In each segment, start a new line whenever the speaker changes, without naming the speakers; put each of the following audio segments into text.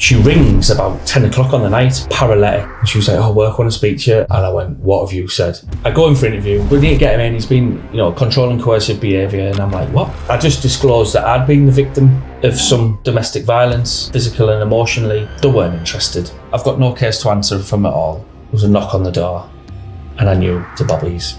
She rings about 10 o'clock on the night, paralytic. And she was like, oh, work, want to speak to you. And I went, what have you said? I go in for interview. We need to get him in. He's been, controlling coercive behaviour. And I'm like, what? I just disclosed that I'd been the victim of some domestic violence, physical and emotionally. They weren't interested. I've got no case to answer from it all. There was a knock on the door. And I knew the bobbies.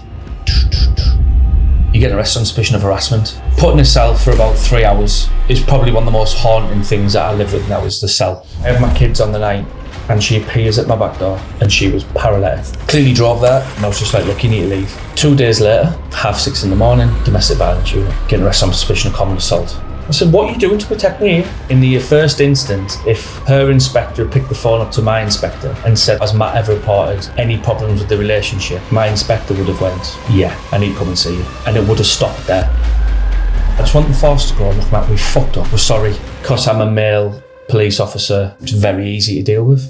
You get arrested on suspicion of harassment. Put in a cell for about 3 hours is probably one of the most haunting things that I live with now, is the cell. I have my kids on the night and she appears at my back door and she was paralytic. Clearly drove there and I was just like, look, you need to leave. 2 days later, 6:30 in the morning, domestic violence unit, getting arrested on suspicion of common assault. I said, what are you doing to protect me? In the first instance, if her inspector picked the phone up to my inspector and said, has Matt ever reported any problems with the relationship? My inspector would have went, yeah, I need to come and see you. And it would have stopped there. I just want the force to go, look, Matt, we fucked up, we're sorry. Because I'm a male police officer, it's very easy to deal with.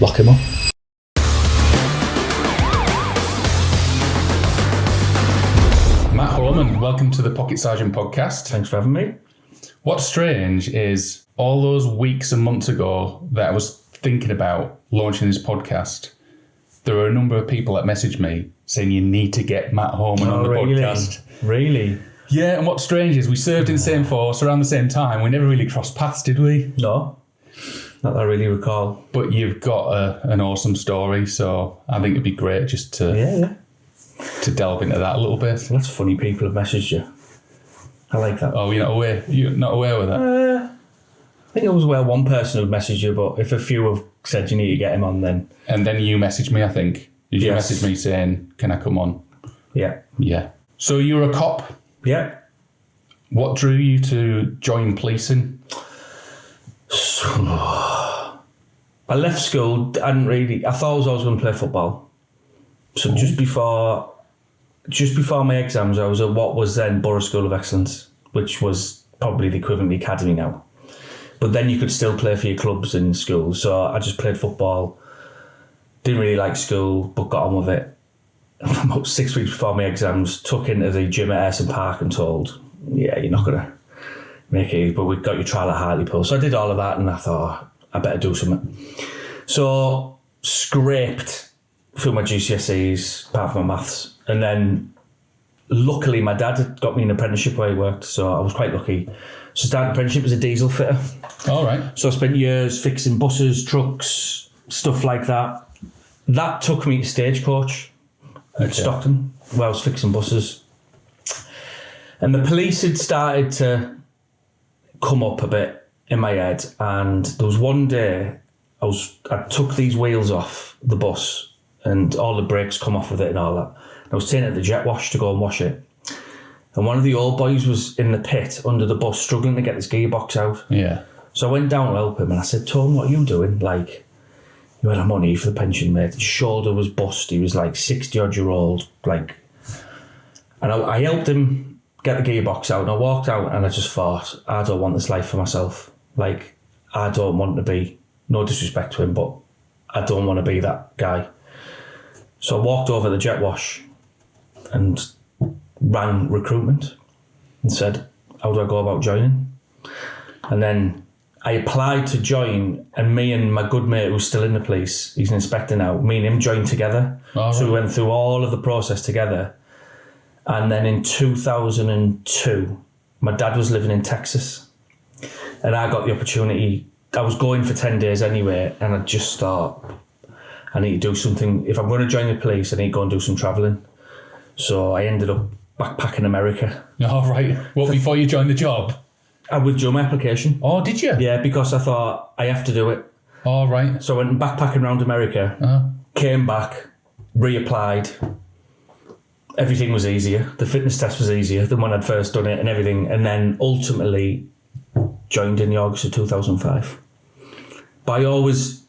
Lock him up.
Matt Homan, welcome to the Pocket Sergeant podcast.
Thanks for having me.
What's strange is all those weeks and months ago that I was thinking about launching this podcast, there were a number of people that messaged me saying you need to get Matt Homan on the podcast.
Really?
Yeah, and what's strange is we served in the same force around the same time. We never really crossed paths, did we?
No, not that I really recall.
But you've got an awesome story, so I think it'd be great just to delve into that a little bit.
Well, that's funny, people have messaged you. I like that.
Oh, you're not aware with that?
I think I was aware one person would message you, but if a few have said you need to get him on, then...
And then you messaged me, I think. Did you message me saying, can I come on?
Yeah.
Yeah. So you're a cop?
Yeah.
What drew you to join policing?
I left school, I thought I was always going to play football. So just before my exams, I was at what was then Borough School of Excellence, which was probably the equivalent of the academy now. But then you could still play for your clubs in school. So I just played football, didn't really like school, but got on with it. About 6 weeks before my exams, took into the gym at Ayresome Park and told, yeah, you're not going to make it, but we've got your trial at Hartlepool. So I did all of that and I thought, I better do something. So scraped through my GCSEs, apart from my maths. And then luckily my dad had got me an apprenticeship where he worked, so I was quite lucky. So I started apprenticeship as a diesel fitter.
All right.
So I spent years fixing buses, trucks, stuff like that. That took me to Stagecoach at Stockton, where I was fixing buses. And the police had started to come up a bit in my head. And there was one day I took these wheels off the bus and all the brakes come off with it and all that. I was taking it to the jet wash to go and wash it. And one of the old boys was in the pit under the bus struggling to get his gearbox out.
Yeah.
So I went down to help him and I said, Tom, what are you doing? Like, he went, I'm on here for the pension, mate. His shoulder was bust. He was like 60-odd-year-old. Like, and I helped him get the gearbox out and I walked out and I just thought, I don't want this life for myself. Like, I don't want to be, no disrespect to him, but I don't want to be that guy. So I walked over to the jet wash and ran recruitment and said, how do I go about joining? And then I applied to join, and me and my good mate who's still in the police, he's an inspector now, me and him joined together. Oh, right. So we went through all of the process together. And then in 2002, my dad was living in Texas and I got the opportunity. I was going for 10 days anyway, and I just thought, I need to do something. If I'm going to join the police, I need to go and do some travelling. So I ended up backpacking America.
Oh, right. What, before you joined the job?
I withdrew my application.
Oh, did you?
Yeah, because I thought, I have to do it.
Oh, right.
So I went backpacking around America, came back, reapplied. Everything was easier. The fitness test was easier than when I'd first done it and everything. And then ultimately joined in the August of 2005. But I always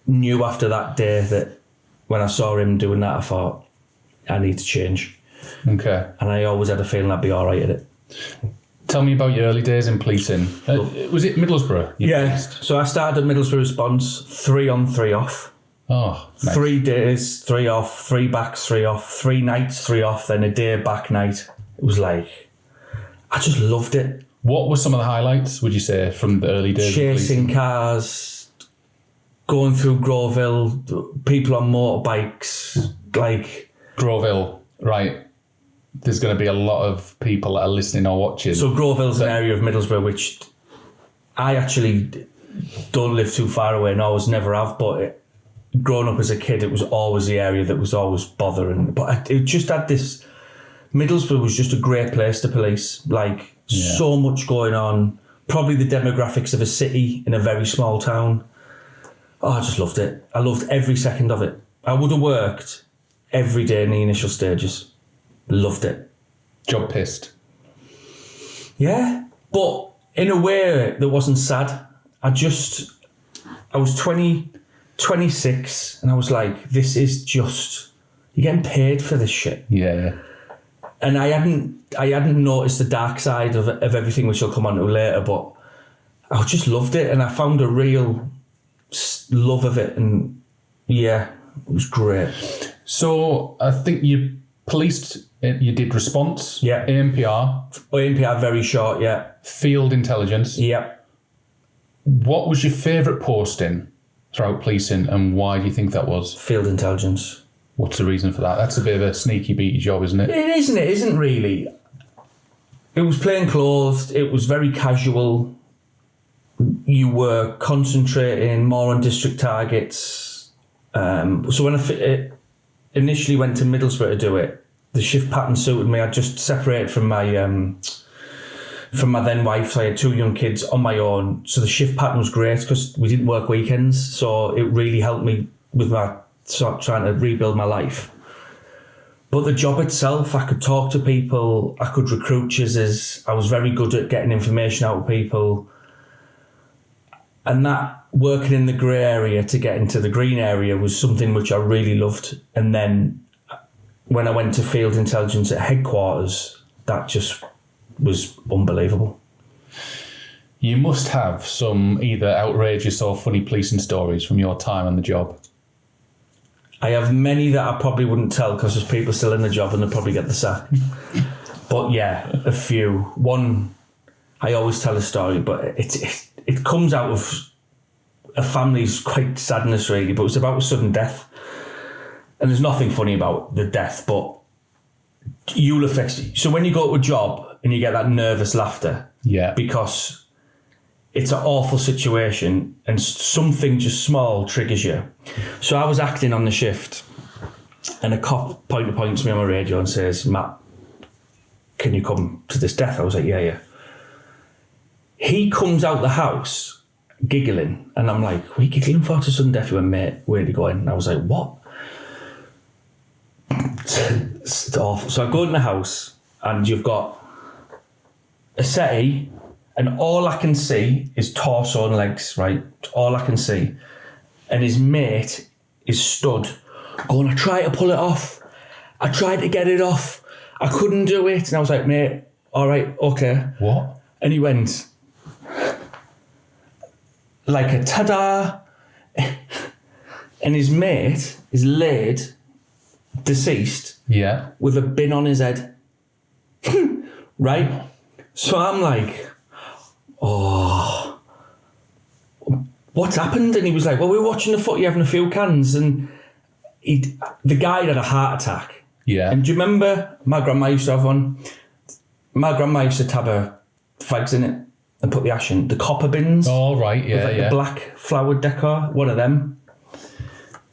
knew after that day that when I saw him doing that, I thought, I need to change.
Okay.
And I always had a feeling I'd be all right at it.
Tell me about your early days in policing. Was it Middlesbrough?
Yeah. So I started at Middlesbrough Response, 3 on, 3 off.
Oh, nice.
3 days, 3 off, 3 backs, 3 off, 3 nights, 3 off, then a day back night. It was like, I just loved it.
What were some of the highlights, would you say, from the early days?
Chasing cars, going through Groville, people on motorbikes, like...
Groville, right. There's going to be a lot of people that are listening or watching.
So Groville's an area of Middlesbrough which I actually don't live too far away and always never have, but growing up as a kid, it was always the area that was always bothering. But it just had this... Middlesbrough was just a great place to police. Like, so much going on. Probably the demographics of a city in a very small town. Oh, I just loved it. I loved every second of it. I would have worked every day in the initial stages. Loved it.
Job pissed.
Yeah, but in a way that wasn't sad. I was 26 and I was like, this is just... You're getting paid for this shit.
Yeah.
And I hadn't noticed the dark side of everything, which I'll come on to later, but I just loved it and I found a real love of it, and yeah, it was great.
So I think you did response, ANPR,
very short, yeah.
field intelligence.
Yeah.
What was your favourite posting throughout policing, and why do you think that was?
Field intelligence.
What's the reason for that? That's a bit of a sneaky beaky job, isn't it?
It isn't really. It was plain clothes. It was very casual. You were concentrating more on district targets. So when I initially went to Middlesbrough to do it, the shift pattern suited me. I just separated from my then wife. So I had 2 young kids on my own. So the shift pattern was great because we didn't work weekends. So it really helped me with my trying to rebuild my life. But the job itself, I could talk to people, I could recruit chizzes, I was very good at getting information out of people. And that working in the grey area to get into the green area was something which I really loved. And then when I went to field intelligence at headquarters, that just was unbelievable.
You must have some either outrageous or funny policing stories from your time on the job.
I have many that I probably wouldn't tell because there's people still in the job and they'll probably get the sack. But yeah, a few. One, I always tell a story, but it comes out of a family's quite sadness really, but it's about a sudden death. And there's nothing funny about the death, but you'll affect you. So when you go to a job and you get that nervous laughter, because it's an awful situation and something just small triggers you. So I was acting on the shift and a cop points me on my radio and says, Matt, can you come to this death? I was like, yeah. He comes out the house giggling and I'm like, what are you giggling for? To sudden death? He went, mate, where are you going? And I was like, what? It's awful. So I go in the house and you've got a settee and all I can see is torso and legs, right? All I can see. And his mate is stood going, I tried to pull it off. I tried to get it off. I couldn't do it. And I was like, mate, all right, okay.
What?
And he went, like a ta-da. And his mate is laid, deceased, with a bin on his head. Right? So I'm like, oh, what's happened? And he was like, well, we were watching the footy, having a few cans, and the guy had a heart attack.
Yeah.
And do you remember my grandma used to have one? My grandma used to tab her fags in it and put the ash in. The copper bins.
Oh, right, yeah,
with the black flowered decor, one of them.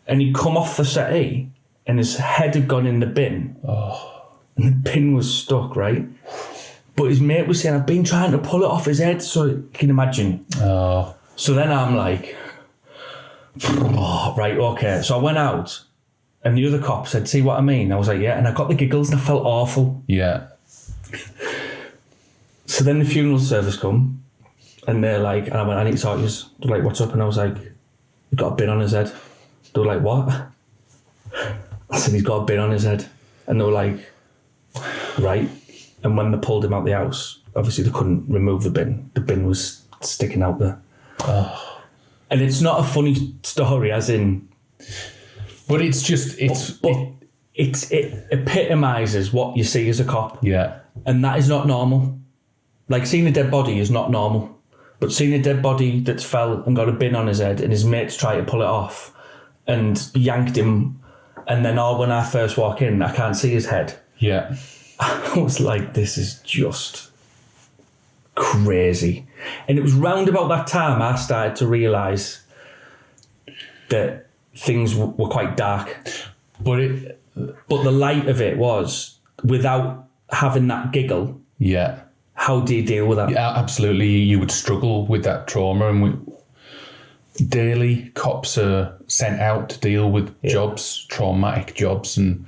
And he'd come off the settee and his head had gone in the bin.
Oh.
And the bin was stuck, right? But his mate was saying, I've been trying to pull it off his head, so you can imagine.
Oh.
So then I'm like, oh, right, okay. So I went out and the other cop said, see what I mean? I was like, yeah. And I got the giggles and I felt awful.
Yeah.
So then the funeral service come and they're like, and I went, I need to talk to you. They're like, what's up? And I was like, he's got a bin on his head. They were like, what? I said, he's got a bin on his head. And they were like, right. And when they pulled him out the house, obviously they couldn't remove the bin. The bin was sticking out there. Oh. And it's not a funny story, as in...
But it's just...
It epitomises what you see as a cop.
Yeah.
And that is not normal. Like, seeing a dead body is not normal. But seeing a dead body that's fell and got a bin on his head and his mates try to pull it off and yanked him, and then when I first walk in, I can't see his head.
Yeah.
I was like, this is just crazy. And it was round about that time I started to realise that things were quite dark. But the light of it was, without having that giggle,
Yeah.
how do you deal with that?
Yeah, absolutely. You would struggle with that trauma, and daily cops are sent out to deal with jobs, traumatic jobs, and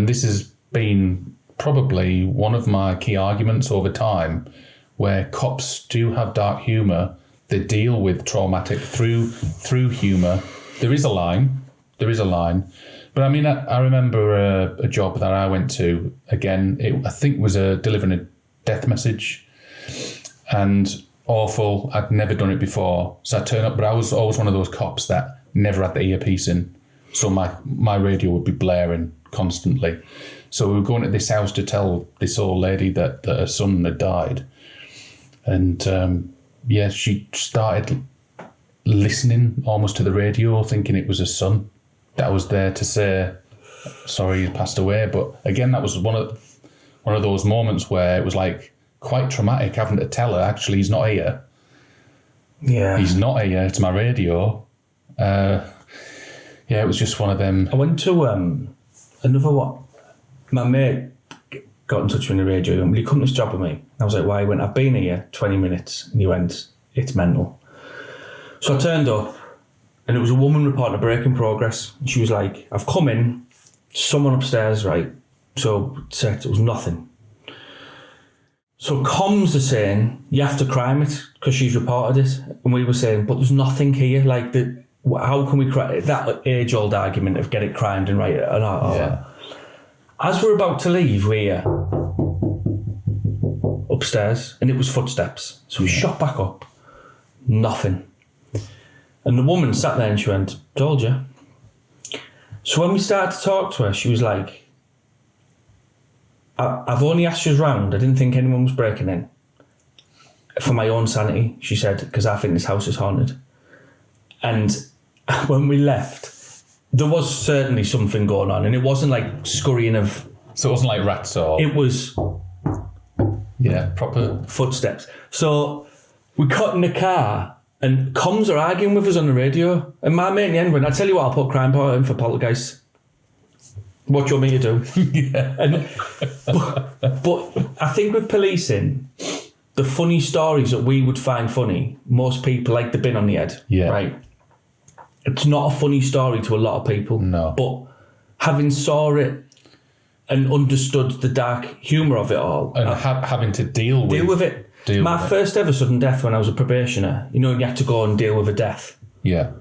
this has been probably one of my key arguments over time, where cops do have dark humour. They deal with traumatic through humour. There is a line, but I mean, I remember a job that I went to. Again, I think was delivering a death message, and awful. I'd never done it before, so I turned up, but I was always one of those cops that never had the earpiece in, so my radio would be blaring constantly. So we were going to this house to tell this old lady that her son had died, and she started listening almost to the radio, thinking it was her son that was there to say sorry he passed away. But again, that was one of those moments where it was like quite traumatic, having to tell her, actually, he's not here.
Yeah.
He's not here, it's my radio. It was just one of them.
I went to another one. My mate got in touch with me on the radio and, will you come to this job with me? I was like, why? He went, I've been here 20 minutes. And he went, it's mental. So I turned up and it was a woman reporting a break in progress. And she was like, I've come in, someone upstairs, right? So it was nothing. So comms are saying, you have to crime it because she's reported it. And we were saying, but there's nothing here. Like, how can we crime that age-old argument of get it crimed and write it? Yeah. As we're about to leave, we're upstairs and it was footsteps. So we shot back up. Nothing. And the woman sat there and she went, told you. So when we started to talk to her, she was like, I've only asked you round. I didn't think anyone was breaking in. For my own sanity, she said, because I think this house is haunted. And when we left, there was certainly something going on, and it wasn't like scurrying of...
So it wasn't like rats or...
It was...
Yeah, proper...
Footsteps. So we got in the car, and comms are arguing with us on the radio, and my mate in the end went, I tell you what, I'll put crime part in for poltergeist. What do you want me to do?
Yeah.
But I think with policing, the funny stories that we would find funny, most people like the bin on the head.
Yeah.
Right? It's not a funny story to a lot of people.
No.
But having saw it and understood the dark humour of it all.
And having to deal with
it. My first ever sudden death when I was a probationer, you know, you had to go and deal with a death.
Yeah.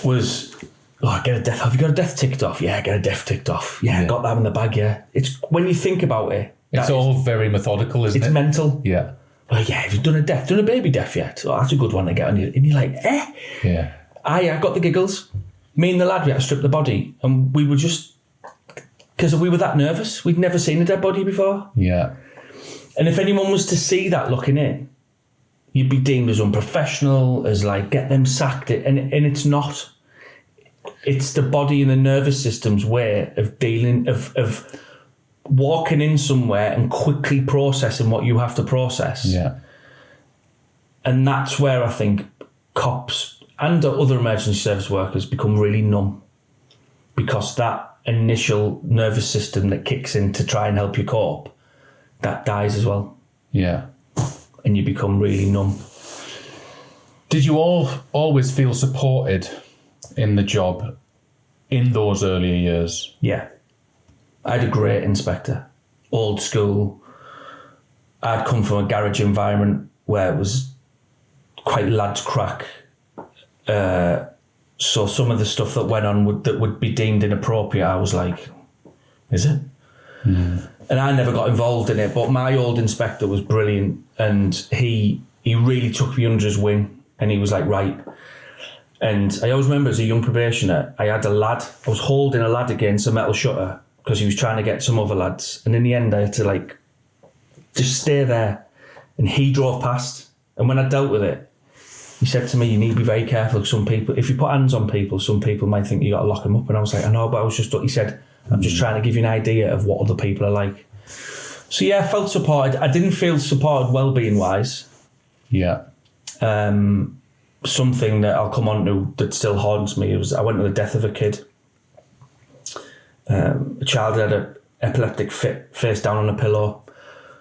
Was... Oh, get a death. Have you got a death ticked off? Yeah, get a death ticked off. Yeah, got that in the bag, yeah. It's when you think about it.
It's all very methodical, isn't it?
It's mental.
Yeah.
Well, yeah, have you done a baby death yet? Oh, that's a good one to get on you. And you're like, eh?
Yeah.
I got the giggles. Me and the lad, we had to strip the body. And we were just... Because we were that nervous. We'd never seen a dead body before.
Yeah.
And if anyone was to see that looking in, you'd be deemed as unprofessional, as like, get them sacked. And it's not... It's the body and the nervous system's way of dealing, of walking in somewhere and quickly processing what you have to process.
Yeah.
And that's where I think cops and other emergency service workers become really numb, because that initial nervous system that kicks in to try and help you cope, that dies as well.
Yeah.
And you become really numb.
Did you always feel supported in the job in those earlier years?
Yeah. I had a great inspector, old school. I'd come from a garage environment where it was quite lads crack. So some of the stuff that went on that would be deemed inappropriate, I was like, is it? Mm. And I never got involved in it, but my old inspector was brilliant, and he really took me under his wing, and he was like, right. And I always remember as a young probationer, I had a lad, I was holding a lad against a metal shutter because he was trying to get some other lads. And in the end, I had to like just stay there. And he drove past And when I dealt with it, he said to me, you need to be very careful. Some people, if you put hands on people, some people might think you got to lock them up. And I was like, I know, but he said, I'm just trying to give you an idea of what other people are like. So yeah, I felt supported. I didn't feel supported well-being wise.
Yeah.
Something that I'll come on to that still haunts me was I went to the death of a kid. A child had an epileptic fit, face down on a pillow.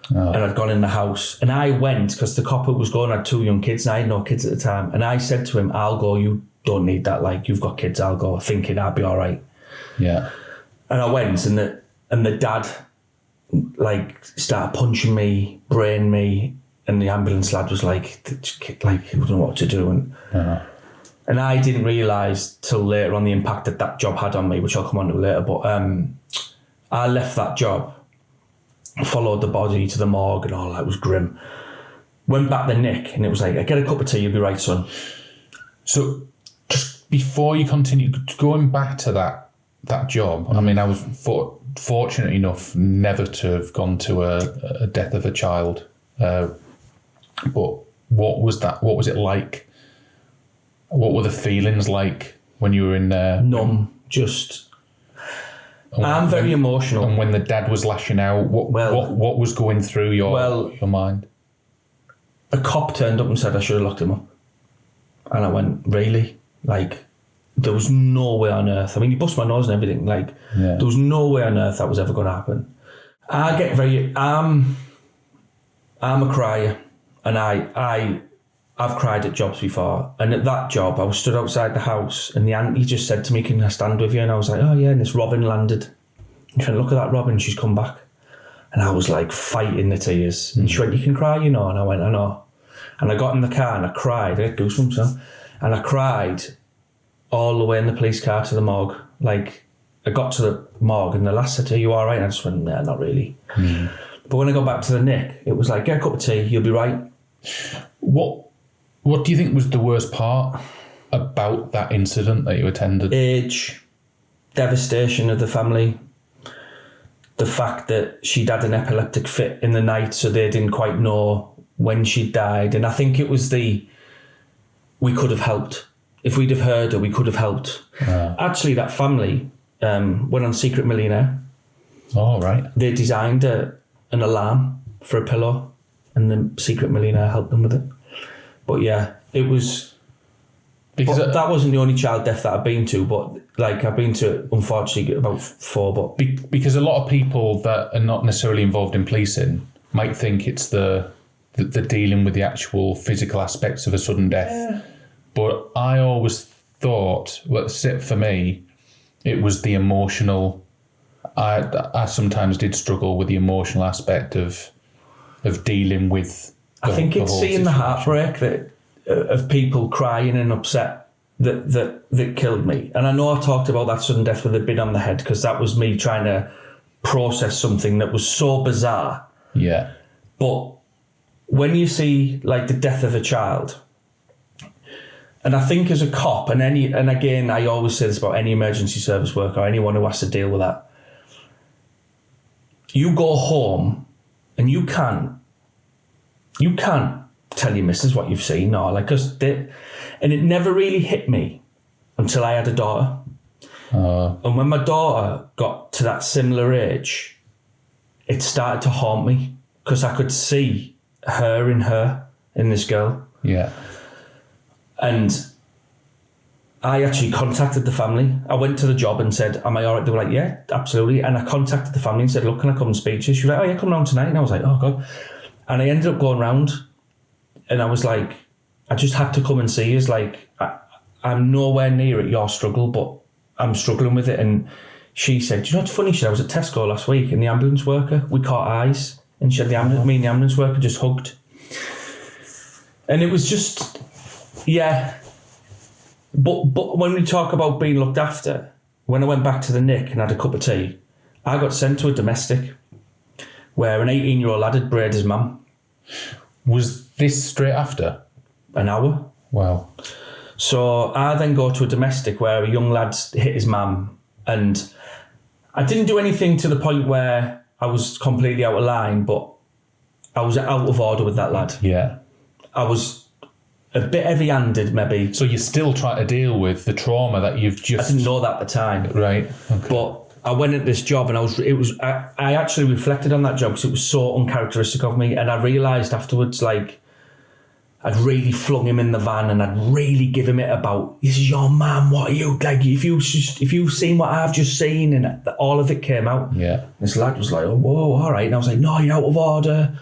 And I'd gone in the house. And I went, because the cop who was going had 2 young kids, and I had no kids at the time. And I said to him, I'll go, you don't need that. Like, you've got kids, I'll go, thinking I'd be all right.
Yeah. And
I went, and the dad, like, started punching me, braying me, and the ambulance lad was like, he didn't know what to do. And I didn't realise till later on the impact that job had on me, which I'll come on to later. But I left that job, followed the body to the morgue and all that. It was grim. Went back to Nick, and it was like, get a cup of tea, you'll be right, son.
So just before you continue, going back to that job, I mean, I was fortunate enough never to have gone to a death of a child. But what was that? What was it like? What were the feelings like when you were in there?
Numb, just... I'm very emotional.
And when the dad was lashing out, what was going through your mind?
A cop turned up and said I should have locked him up. And I went, really? Like, there was no way on earth. I mean, he bust my nose and everything. Like, there was no way on earth that was ever going to happen. I get very... I'm a crier. And I've cried at jobs before. And at that job, I was stood outside the house, and the auntie just said to me, can I stand with you? And I was like, oh yeah, and this robin landed. And she went, look at that robin, she's come back. And I was like fighting the tears. And she went, you can cry, you know. And I went, I know. And I got in the car and I cried. I had goosebumps, huh? And I cried all the way in the police car to the morgue. Like, I got to the morgue and the lass said, are you all right? And I just went, nah, not really. But when I got back to the Nick, it was like, get a cup of tea, you'll be right.
What do you think was the worst part about that incident that you attended?
Age, devastation of the family, the fact that she'd had an epileptic fit in the night, so they didn't quite know when she died. And I think it was we could have helped. If we'd have heard her, we could have helped. Actually, that family went on Secret Millionaire.
Oh, right.
They designed an alarm for a pillow, and the Secret Millionaire helped them with it. But yeah, it was... Because that wasn't the only child death that I've been to, but like I've been to, unfortunately, about 4. But
because a lot of people that are not necessarily involved in policing might think it's the dealing with the actual physical aspects of a sudden death. Yeah. But I always thought, for me, it was the emotional... I sometimes did struggle with the emotional aspect of dealing with...
I think it's seeing the heartbreak of people crying and upset that killed me. And I know I talked about that sudden death with a bit on the head, because that was me trying to process something that was so bizarre.
Yeah.
But when you see like the death of a child, and I think as a cop, and again, I always say this about any emergency service worker or anyone who has to deal with that, you go home and you can't tell your missus what you've seen, or like, and it never really hit me until I had a daughter. And when my daughter got to that similar age, it started to haunt me, because I could see her in this girl.
Yeah.
And I actually contacted the family. I went to the job and said, am I all right? They were like, yeah, absolutely. And I contacted the family and said, look, can I come and speak to you? She was like, oh yeah, come round tonight. And I was like, oh God. And I ended up going round, and I was like, I just had to come and see you. Like, I'm nowhere near at your struggle, but I'm struggling with it. And she said, do you know what's funny? She said, I was at Tesco last week, and the ambulance worker, we caught eyes, and she had me and the ambulance worker just hugged. And it was just, yeah. But when we talk about being looked after, when I went back to the Nick and had a cup of tea, I got sent to a domestic where an 18-year-old lad had braided his mum.
Was this straight after?
An hour.
Wow.
So I then go to a domestic where a young lad hit his mum, and I didn't do anything to the point where I was completely out of line, but I was out of order with that lad.
Yeah.
I was a bit heavy-handed, maybe.
So you're still trying to deal with the trauma that you've
I
just...
didn't know that at the time.
Right. Okay.
But I went into this job and I actually reflected on that job because it was so uncharacteristic of me, and I realised afterwards, like, I'd really flung him in the van and I'd really given him it about, this is your man, what are you, like, if you've seen what I've just seen, and all of it came out.
Yeah.
This lad was like, oh, whoa, all right. And I was like, no, you're out of order.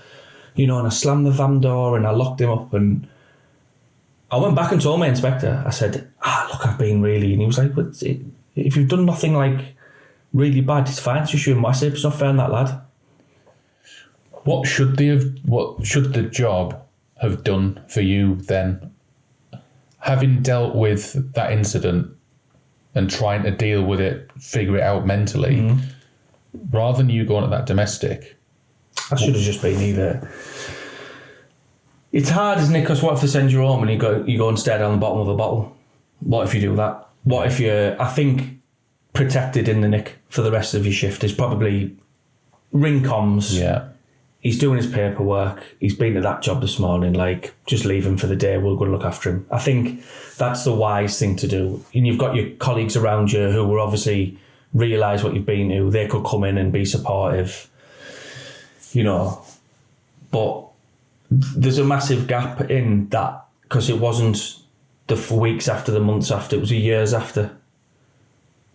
You know, and I slammed the van door and I locked him up, and I went back and told my inspector, I said, look, I've been really, and he was like, if you've done nothing like really bad, it's fine, it's just you and massive, it's not fair on that lad.
What should the job have done for you then? Having dealt with that incident and trying to deal with it, figure it out mentally, rather than you going to that domestic.
I should have just been either. It's hard, isn't it? Because what if they send you home and you go and stare down the bottom of a bottle? What if you do that? What if you're, I think, protected in the nick for the rest of your shift is probably ring comms.
Yeah.
He's doing his paperwork. He's been to that job this morning. Like, just leave him for the day. We'll go and look after him. I think that's the wise thing to do. And you've got your colleagues around you who will obviously realise what you've been to. They could come in and be supportive, you know. But there's a massive gap in that because it wasn't the weeks after, the months after. It was the years after.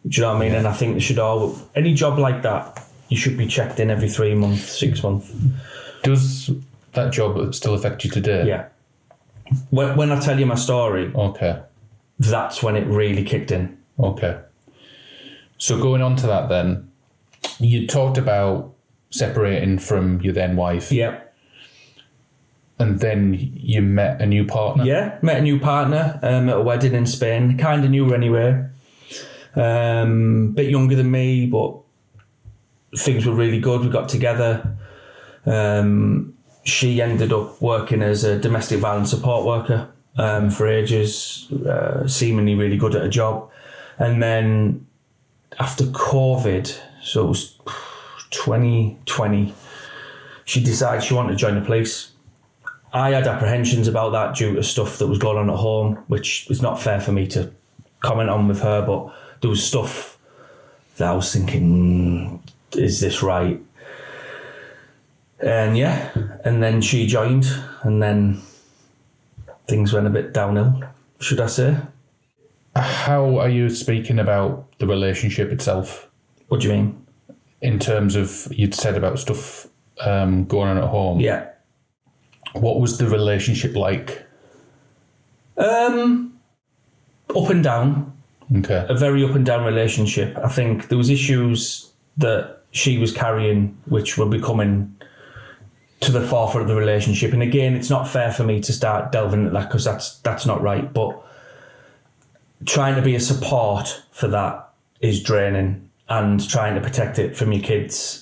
Do you know what I mean? Yeah. And I think they should any job like that, you should be checked in every 3 months, 6 months.
Does that job still affect you today?
Yeah. When I tell you my story,
okay,
that's when it really kicked in.
Okay. So going on to that then, you talked about separating from your then wife.
Yeah.
And then you met a new partner?
Yeah, met a new partner at a wedding in Spain. Kind of knew her anyway. Bit younger than me, but things were really good. We got together. She ended up working as a domestic violence support worker for ages, seemingly really good at her job. And then after COVID, so it was 2020, she decided she wanted to join the police. I had apprehensions about that due to stuff that was going on at home, which is not fair for me to comment on with her, but there was stuff that I was thinking, is this right? And yeah, and then she joined, and then things went a bit downhill, should I say.
How are you speaking about the relationship itself?
What do you mean?
In terms of, you'd said about stuff going on at home.
Yeah.
What was the relationship like?
Up and down.
Okay.
A very up and down relationship. I think there was issues that she was carrying which were becoming to the forefront of the relationship. And again, it's not fair for me to start delving into that because that's not right. But trying to be a support for that is draining, and trying to protect it from your kids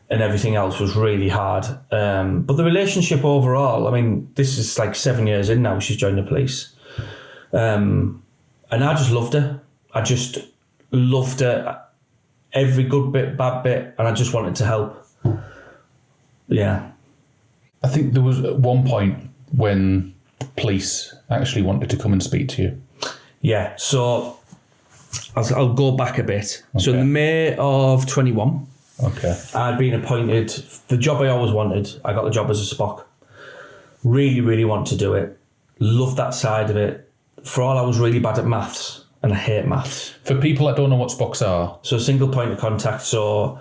and everything else was really hard. But the relationship overall, I mean, this is like 7 years in now, she's joined the police. And I just loved her. I just loved her. Every good bit, bad bit, and I just wanted to help. Yeah. I
think there was at one point when police actually wanted to come and speak to you.
Yeah, so I'll go back a bit. Okay. So in May of 21,
okay,
I'd been appointed, the job I always wanted. I got the job as a Spock. Really, really want to do it. Loved that side of it. For all, I was really bad at maths, and I hate maths.
For people that don't know what Spocks are.
So single point of contact, so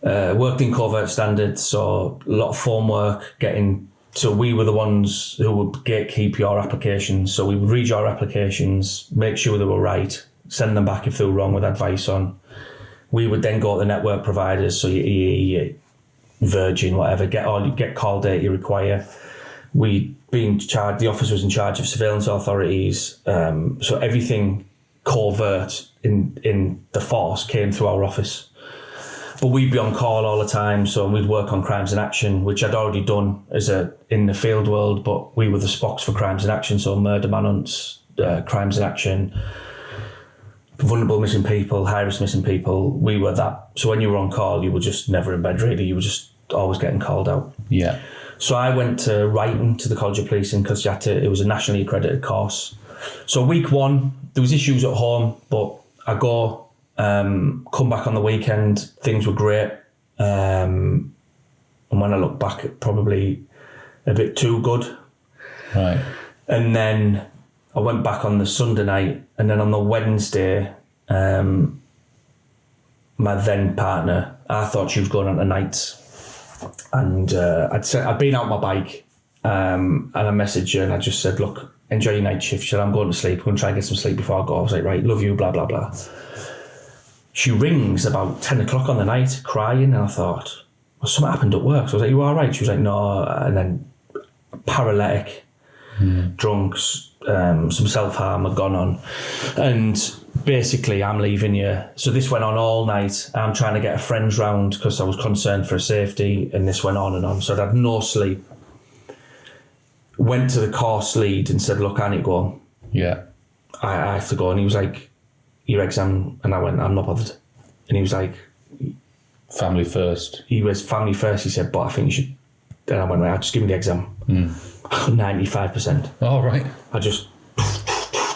worked in covert standards, so a lot of form work, so we were the ones who would gatekeep your applications. So we would read your applications, make sure they were right, send them back if they were wrong with advice on. We would then go to the network providers, so your EE, Virgin, whatever, get call data you require. We'd be in charge, the office was in charge of surveillance authorities, so everything covert in the force came through our office. But we'd be on call all the time, so we'd work on crimes in action, which I'd already done in the field world, but we were the Spocks for crimes in action, so murder manhunts, crimes in action, vulnerable missing people, high-risk missing people, we were that. So when you were on call, you were just never in bed, really. You were just always getting called out.
Yeah.
So I went to writing to the College of Policing because it was a nationally accredited course. So week 1, there was issues at home, but I go, come back on the weekend, things were great. And when I look back, it probably a bit too good.
Right.
And then I went back on the Sunday night, and then on the Wednesday, my then partner, I thought she was going on to nights. And I'd been out my bike, and I messaged her and I just said, look, enjoy your night shift. She said, I'm going to sleep. I'm going to try and get some sleep before I go. I was like, right, love you, blah, blah, blah. She rings about 10 o'clock on the night, crying, and I thought, well, something happened at work. So I was like, you all right? She was like, no. And then paralytic, drunks, some self-harm had gone on. And basically, I'm leaving you. So this went on all night. I'm trying to get a friend round because I was concerned for her safety, and this went on and on. So I'd had no sleep. Went to the course lead and said, look, I need to go.
Yeah.
I have to go. And he was like, your exam. And I went, I'm not bothered. And he was like,
family first.
He was family first. He said, but I think you should. And I went, right, just give me the exam. 95%.
All right.
I just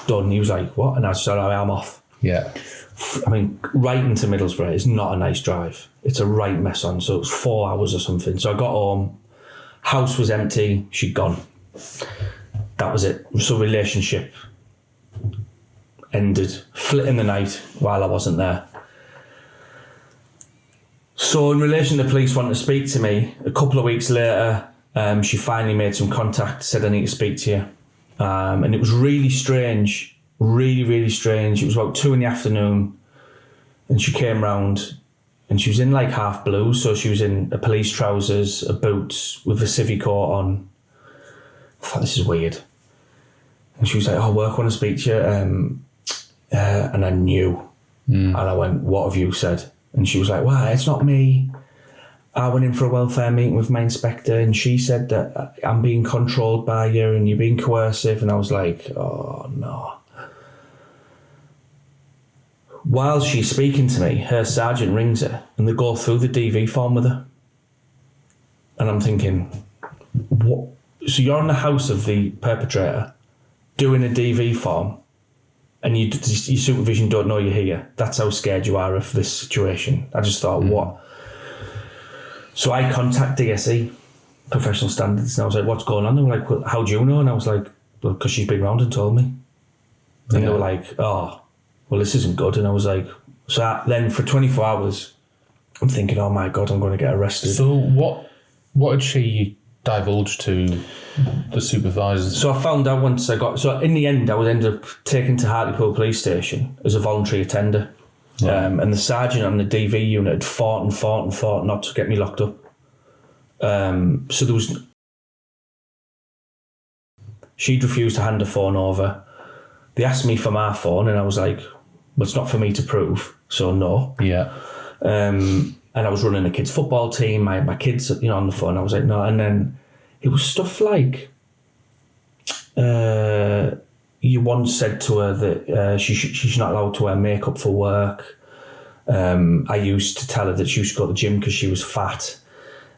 done. He was like, what? And I said, I'm off.
Yeah.
I mean, right into Middlesbrough is not a nice drive. It's a right mess on. So it was 4 hours or something. So I got home. House was empty. She'd gone. That was it. So relationship ended. Flit in the night while I wasn't there. So in relation to the police wanting to speak to me, a couple of weeks later, she finally made some contact, said I need to speak to you. And it was really strange, really, really strange. It was about 2 PM, and she came round, and she was in like half blue, so she was in a police trousers, a boots with a civvy coat on. I thought, this is weird. And she was like, oh, work, I want to speak to you. And I knew. And I went, what have you said? And she was like, well, it's not me. I went in for a welfare meeting with my inspector, and she said that I'm being controlled by you and you're being coercive. And I was like, oh, no. While she's speaking to me, her sergeant rings her and they go through the DV form with her. And I'm thinking, what? So you're in the house of the perpetrator doing a DV form, and your supervision don't know you're here. That's how scared you are of this situation. I just thought, what? So I contact DSE, professional standards, and I was like, what's going on? They were like, well, how do you know? And I was like, well, because she's been round and told me. And they were like, oh, well, this isn't good. And I was like, then for 24 hours, I'm thinking, oh my God, I'm going to get arrested.
So what had she divulged to the supervisors?
So I found out once so in the end, I was ended up taken to Hartlepool police station as a voluntary attender. Right. And the sergeant on the DV unit had fought not to get me locked up. So there was... She'd refused to hand her phone over. They asked me for my phone, and I was like, well, it's not for me to prove, so no.
Yeah.
And I was running a kids' football team, my kids, on the phone. I was like, no. And then it was stuff like, you once said to her that she's not allowed to wear makeup for work. I used to tell her that she should go to the gym because she was fat.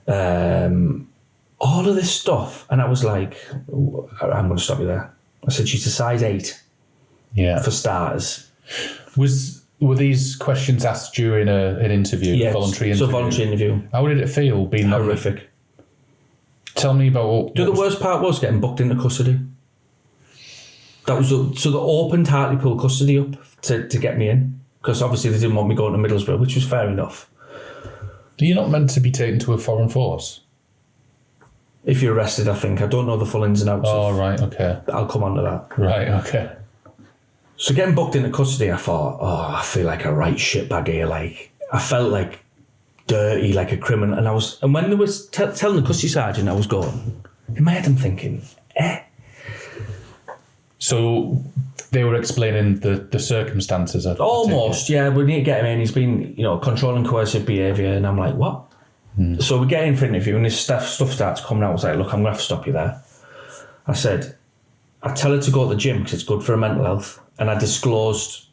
All of this stuff. And I was like, I'm going to stop you there. I said, she's a size 8.
Yeah.
For starters.
Were these questions asked during an interview?
Yes.
Voluntary interview?
So voluntary interview.
How did it feel being
horrific?
Tell me about
the worst part was getting booked into custody. That was so they opened Hartlepool custody up to get me in, because obviously they didn't want me going to Middlesbrough, which was fair enough.
You're not meant to be taken to a foreign force?
If you're arrested, I think. I don't know the full ins and outs.
Oh, right, okay.
I'll come on to that.
Right, okay.
So getting booked into custody, I thought, I feel like a right shitbag here. Like, I felt like dirty, like a criminal. And when they was telling the custody sergeant I was going, in my head I'm thinking,
So they were explaining the circumstances.
Almost, yeah. We need to get him in. He's been, controlling coercive behaviour. And I'm like, what? So we get in for an interview, and this stuff starts coming out. I was like, look, I'm going to have to stop you there. I said, I tell her to go to the gym because it's good for her mental health. And I disclosed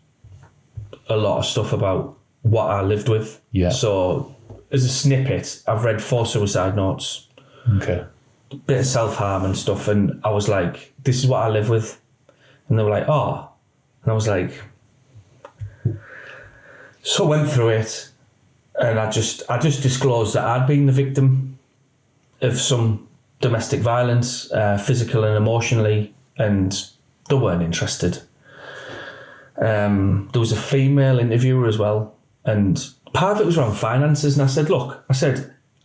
a lot of stuff about what I lived with.
Yeah.
So as a snippet, I've read 4 suicide notes.
Okay.
bit of self-harm and stuff, and I was like, this is what I live with. And they were like, oh. And I was like, so I went through it, and I just disclosed that I'd been the victim of some domestic violence, physical and emotionally, and they weren't interested. There was a female interviewer as well, and part of it was around finances, and I said, look,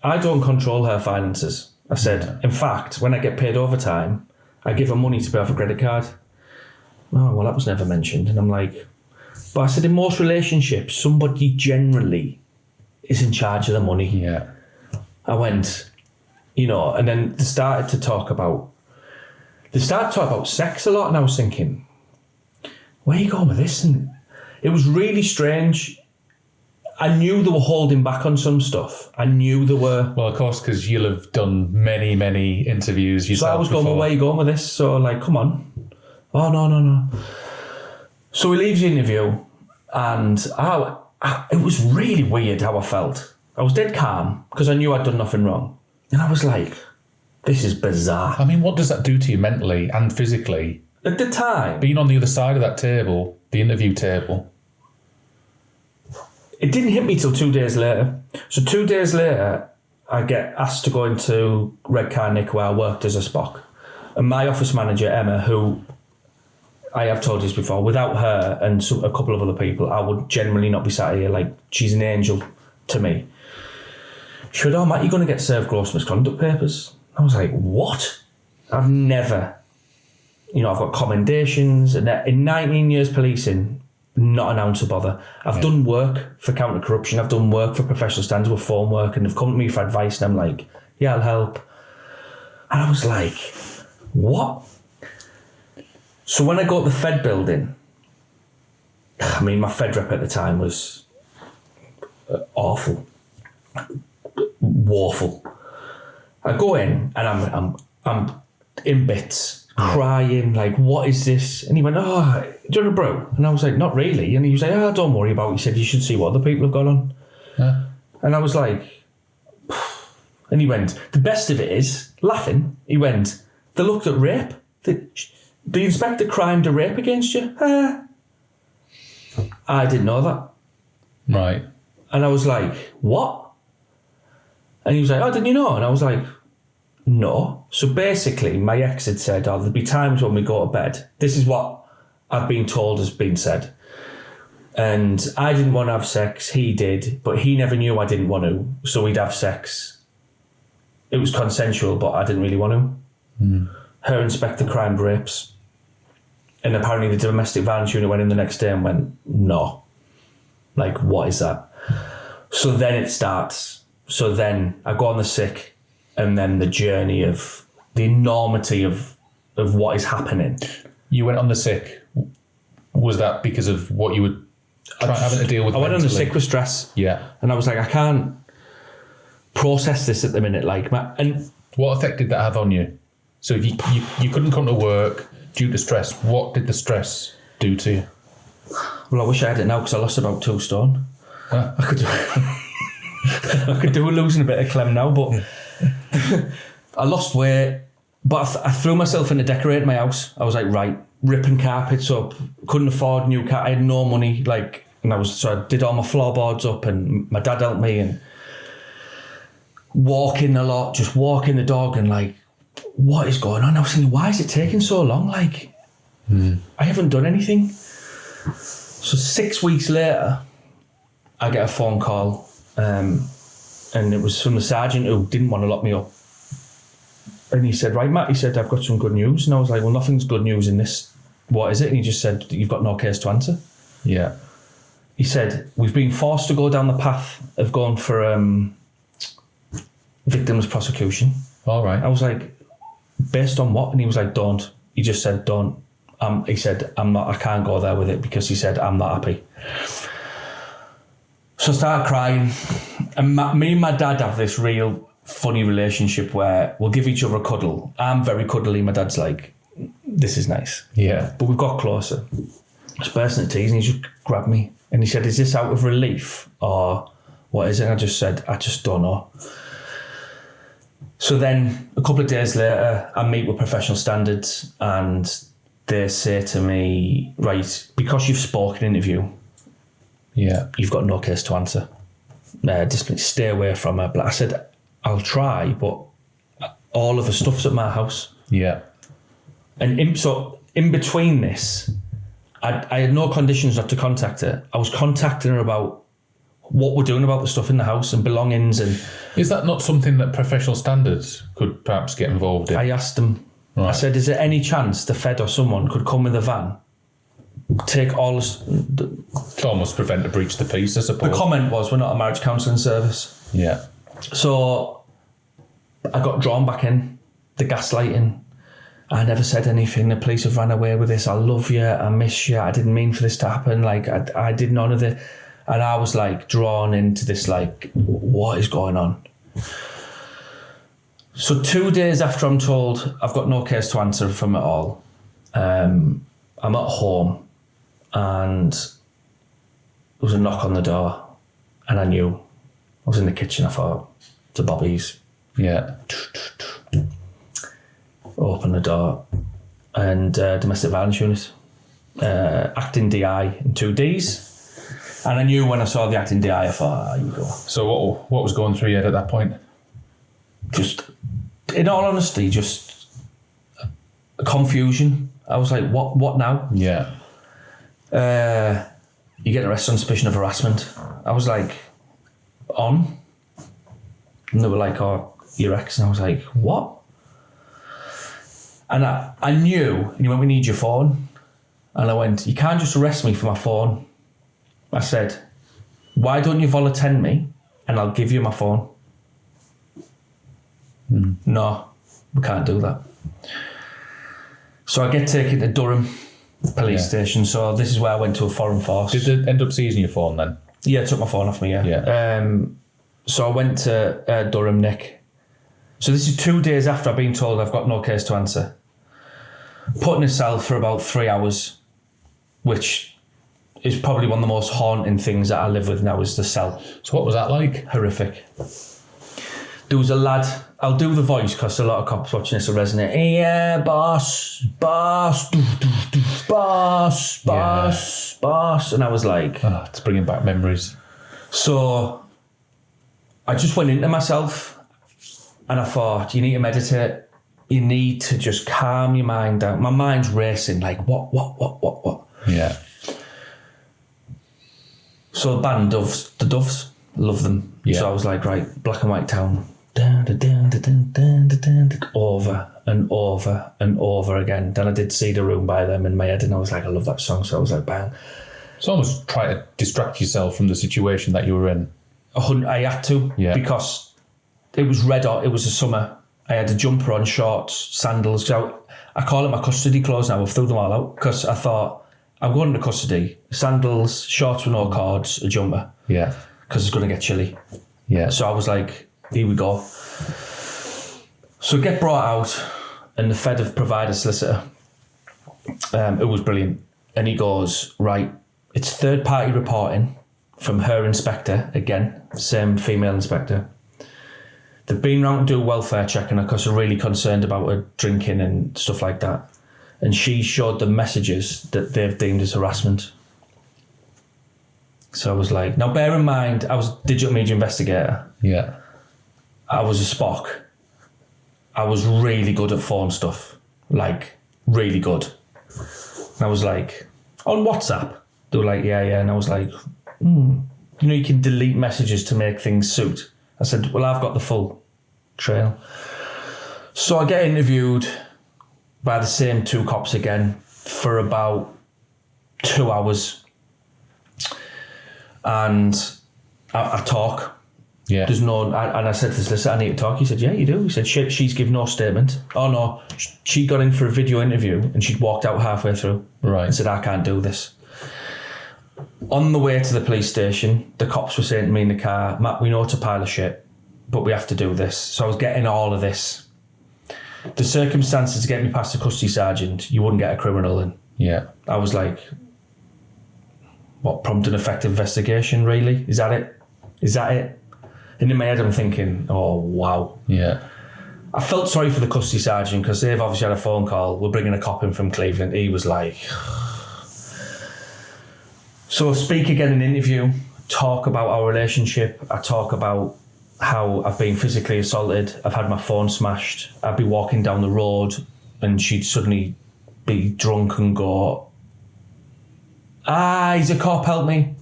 I don't control her finances. I said, in fact, when I get paid overtime, I give her money to pay off a credit card. Oh, well, that was never mentioned. And I'm like, but I said, in most relationships, somebody generally is in charge of the money.
Yeah.
I went, and then they started to talk about sex a lot, and I was thinking, where are you going with this? And it was really strange. I knew they were holding back on some stuff. I knew they were.
Well, of course, because you'll have done many, many interviews yourself.
So I was going, well, where are you going with this? So like, come on. Oh, no. So we leave the interview, and it was really weird how I felt. I was dead calm because I knew I'd done nothing wrong. And I was like, this is bizarre.
I mean, what does that do to you mentally and physically?
At the time,
being on the other side of that table, the interview table.
It didn't hit me till 2 days later. So 2 days later, I get asked to go into Red Car Nick, where I worked as a Spock. And my office manager, Emma, who I have told you this before, without her and a couple of other people, I would generally not be sat here. Like, she's an angel to me. She said, oh, Matt, you're going to get served gross misconduct papers. I was like, what? I've never, I've got commendations. And in 19 years policing, not an ounce of bother. I've done work for counter-corruption. I've done work for professional standards with phone work, and they've come to me for advice, and I'm like, yeah, I'll help. And I was like, what? So when I go to the Fed building, I mean, my Fed rep at the time was awful. Woeful. I go in, and I'm in bits, crying, like, what is this? And he went, oh, do you want a brew? And I was like, not really. And he was like, oh, don't worry about it. He said, you should see what other people have got on. Yeah. And I was like, and he went, the best of it is, laughing, he went, they looked at rape. The inspector crimed a rape against you. I didn't know that.
Right.
And I was like, what? And he was like, oh, didn't you know? And I was like, no. So basically, my ex had said, oh, there'll be times when we go to bed. This is what I've been told has been said. And I didn't want to have sex. He did. But he never knew I didn't want to. So we'd have sex. It was consensual, but I didn't really want to. Her inspector crimed rapes. And apparently the domestic violence unit went in the next day and went, no. Like, what is that? So then it starts. So then I go on the sick, and then the journey of the enormity of what is happening.
You went on the sick. Was that because of what you were having to deal with?
I went on the sick with stress.
Yeah.
And I was like, I can't process this at the minute. And
what effect did that have on you? So if you couldn't come to work due to stress, what did the stress do to you?
Well, I wish I had it now, because I lost about 2 stone.
Huh?
I could do with losing a bit of clem now, but I lost weight. But I threw myself into decorating my house. I was like, right, ripping carpets up. Couldn't afford new carpet. I had no money. So I did all my floorboards up, and my dad helped me, and walking a lot, just walking the dog, and like, what is going on? I was thinking, why is it taking so long? I haven't done anything. So 6 weeks later, I get a phone call, and it was from the sergeant who didn't want to lock me up. And he said, right, Matt, he said, I've got some good news. And I was like, well, nothing's good news in this. What is it? And he just said, you've got no case to answer.
Yeah.
He said, we've been forced to go down the path of going for victims prosecution.
All right.
I was like, based on what? And he was like, don't. He just said, don't. He said, I can't go there with it, because he said, I'm not happy. So I started crying. And me and my dad have this real funny relationship where we'll give each other a cuddle. I'm very cuddly. My dad's like, this is nice.
Yeah.
But we've got closer. I was bursting at tears, and he just grabbed me. And he said, is this out of relief or what is it? And I just said, I just don't know. So then a couple of days later, I meet with Professional Standards and they say to me, right, because you've spoken in an interview, you've got no case to answer. Discipline, stay away from her. But I said, I'll try, but all of the stuff's at my house.
Yeah.
And in between this, I had no conditions not to contact her. I was contacting her about what we're doing about the stuff in the house and belongings. And
is that not something that Professional Standards could perhaps get involved in?
I asked them,
Right.
I said, is there any chance the Fed or someone could come with a van, take all this...
To almost prevent a breach of the peace, I suppose.
The comment was, we're not a marriage counselling service.
Yeah.
So I got drawn back in, the gaslighting. I never said anything. The police have ran away with this. I love you. I miss you. I didn't mean for this to happen. Like, I did none of it. And I was like drawn into this, like, what is going on? So 2 days after I'm told I've got no case to answer from it all, I'm at home and there was a knock on the door and I knew. I was in the kitchen. I thought, it's a Bobby's.
Yeah.
Open the door and domestic violence unit, acting DI and 2 Ds. And I knew when I saw the acting DI, I thought, you go.
So what was going through your head at that point?
Just, in all honesty, just confusion. I was like, what now?
Yeah.
You get arrested on suspicion of harassment. I was like, on? And they were like, oh, your ex. And I was like, what? And I knew, and he went, we need your phone. And I went, you can't just arrest me for my phone. I said, why don't you volatent me and I'll give you my phone? No, we can't do that. So I get taken to Durham police station. So this is where I went to a foreign force.
Did they end up seizing your phone then?
Yeah, took my phone off me, yeah. So I went to Durham, Nick. So this is 2 days after I've been told I've got no case to answer. Put in a cell for about 3 hours, which is probably one of the most haunting things that I live with now is the cell.
So what was that like?
Horrific. There was a lad, I'll do the voice because a lot of cops watching this will resonate. Yeah, boss. And I was like...
Oh, it's bringing back memories.
So I just went into myself and I thought, you need to meditate. You need to just calm your mind down. My mind's racing, like, what?
Yeah.
So the band Doves, the Doves, love them.
Yeah.
So I was like, right, Black and White Town. Over and over and over again. Then I did See the Room by them in my head and I was like, I love that song. So I was like, bang.
It's almost try to distract yourself from the situation that you were in.
I had to, because it was red hot. It was the summer. I had a jumper on, shorts, sandals. So I call it my custody clothes now. I've threw them all out because I thought, I'm going to custody. Sandals, shorts with no cords, a jumper.
Yeah.
Because it's going to get chilly.
Yeah.
So I was like, here we go. So get brought out and the Fed have provided a solicitor. It was brilliant. And he goes, right, it's third party reporting from her inspector, again, same female inspector. They've been round to do welfare checking because they're really concerned about her drinking and stuff like that. And she showed them messages that they've deemed as harassment. So I was like, now bear in mind, I was a digital media investigator.
Yeah.
I was a Spock. I was really good at phone stuff. Like, really good. And I was like, on WhatsApp? They were like, yeah. And I was like, you know, you can delete messages to make things suit. I said, well, I've got the full trail. So I get interviewed by the same two cops again for about 2 hours. And I talk.
Yeah.
There's no, and I said to the solicitor, I need to talk. He said, yeah, you do. He said, she's given no statement. Oh no, she got in for a video interview and she'd walked out halfway through.
Right.
And said, I can't do this. On the way to the police station, the cops were saying to me in the car, Matt, we know it's a pile of shit, but we have to do this. So I was getting all of this. The circumstances to get me past the custody sergeant, you wouldn't get a criminal in.
Yeah.
I was like, what, prompt and effective investigation, really? Is that it? And in my head I'm thinking, oh, wow.
Yeah.
I felt sorry for the custody sergeant because they've obviously had a phone call. We're bringing a cop in from Cleveland. He was like... So I speak again in an interview, talk about our relationship. I talk about how I've been physically assaulted. I've had my phone smashed. I'd be walking down the road and she'd suddenly be drunk and go, he's a cop, help me.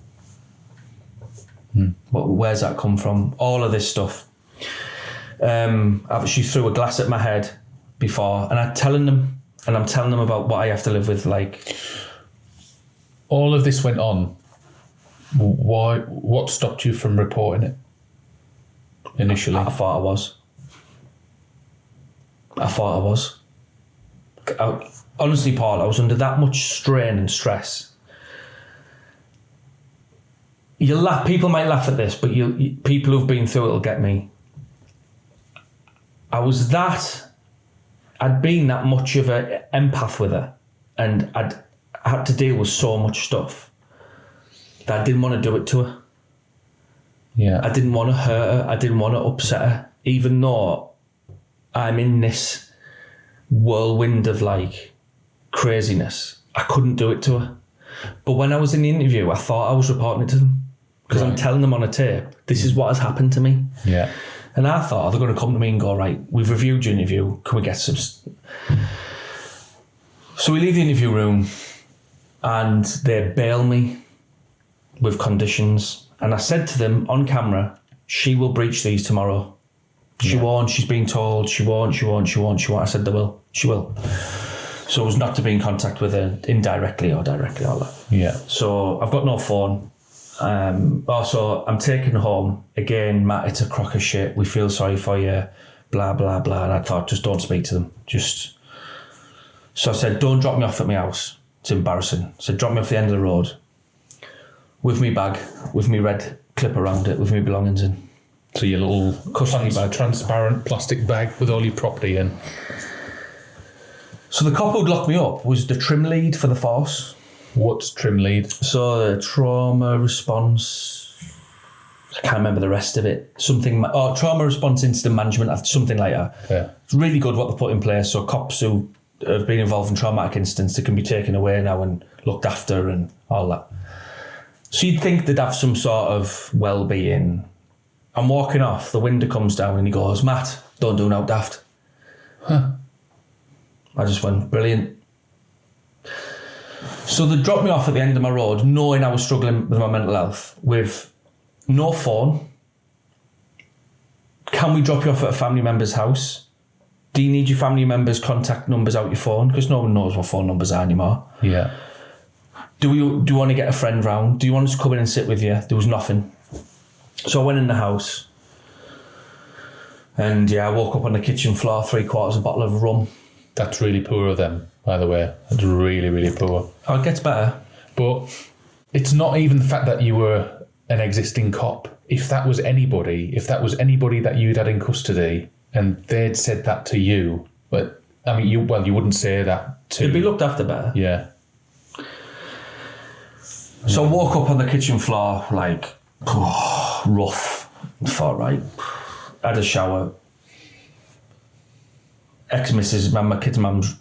Where's that come from? All of this stuff. She threw a glass at my head before, and I'm telling them about what I have to live with. Like,
all of this went on. Why? What stopped you from reporting it initially?
I thought I was. Honestly, Paul, I was under that much strain and stress. You laugh. People might laugh at this, but people who've been through it'll get me. I'd been that much of an empath with her, and I had to deal with so much stuff that I didn't want to do it to her.
Yeah.
I didn't want to hurt her. I didn't want to upset her, even though I'm in this whirlwind of like craziness. I couldn't do it to her. But when I was in the interview, I thought I was reporting it to them because I'm telling them on a tape, this is what has happened to me.
Yeah.
And I thought, they're going to come to me and go, right, we've reviewed your interview. Can we get some... So we leave the interview room and they bail me with conditions. And I said to them on camera, she will breach these tomorrow. She won't. She's been told. She won't. I said they will. She will. So it was not to be in contact with her indirectly or directly, all that.
Yeah.
So I've got no phone. Also, I'm taken home. Again, Matt, it's a crock of shit. We feel sorry for you, blah, blah, blah. And I thought, just don't speak to them. So I said, don't drop me off at my house. It's embarrassing. I said, drop me off the end of the road with me bag, with me red clip around it, with me belongings in.
So your little
custody bag.
Transparent plastic bag with all your property in.
So the cop who'd locked me up was the trim lead for the force.
What's trim lead?
So the trauma response, I can't remember the rest of it. Trauma response incident management, something like that.
Yeah.
It's really good what they put in place. So cops who have been involved in traumatic incidents, they can be taken away now and looked after and all that. So you'd think they'd have some sort of well-being. I'm walking off, the window comes down and he goes, Matt, don't do no daft.
Huh.
I just went, brilliant. So they dropped me off at the end of my road, knowing I was struggling with my mental health, with no phone. Can we drop you off at a family member's house? Do you need your family members' contact numbers out your phone? Because no one knows what phone numbers are anymore.
Yeah.
Do you want to get a friend round? Do you want us to come in and sit with you? There was nothing. So I went in the house. And I woke up on the kitchen floor, 3/4 a bottle of rum.
That's really poor of them, by the way. That's really, really poor.
Oh, it gets better.
But it's not even the fact that you were an existing cop. If that was anybody that you'd had in custody and they'd said that to you, but I mean, you wouldn't say that to...
They'd be looked after better.
Yeah.
So I woke up on the kitchen floor, like, rough. I thought, right, had a shower. Ex-missus, my kid's mum's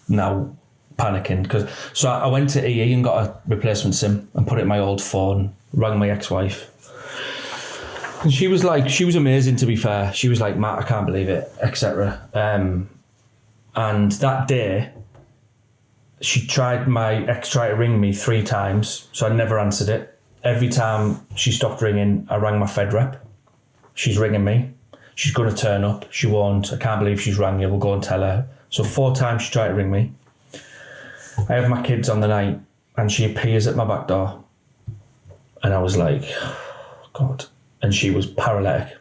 now panicking. So I went to EE and got a replacement SIM and put it in my old phone, rang my ex-wife. And she was amazing, to be fair. She was like, Matt, I can't believe it, etc. And that day, my ex tried to ring me 3 times, so I never answered it. Every time she stopped ringing, I rang my Fed rep. She's ringing me. She's going to turn up. She won't. I can't believe she's rang you. We'll go and tell her. So 4 times she tried to ring me. I have my kids on the night and she appears at my back door. And I was like, oh, God. And she was paralytic.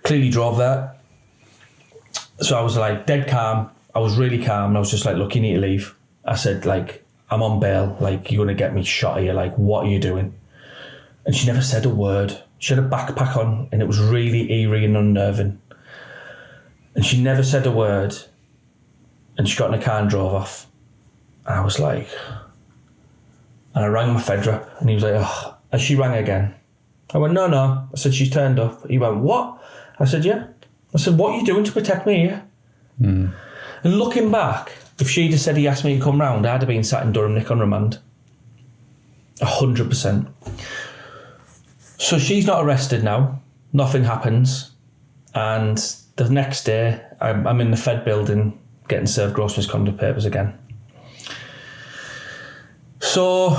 Clearly drove there. So I was like dead calm. I was really calm. And I was just like, look, you need to leave. I said, like, I'm on bail. Like, you're going to get me shot here. Like, what are you doing? And she never said a word. She had a backpack on and it was really eerie and unnerving. And she never said a word. And she got in a car and drove off. And I was like... And I rang my Fed rep and he was like, oh, has she rang again? I went, no. I said, she's turned up. He went, what? I said, yeah. I said, what are you doing to protect me here? And looking back, if she'd have said he asked me to come round, I'd have been sat in Durham Nick on remand. 100%. So she's not arrested now. Nothing happens. And the next day, I'm in the Fed building getting served gross misconduct papers again. So...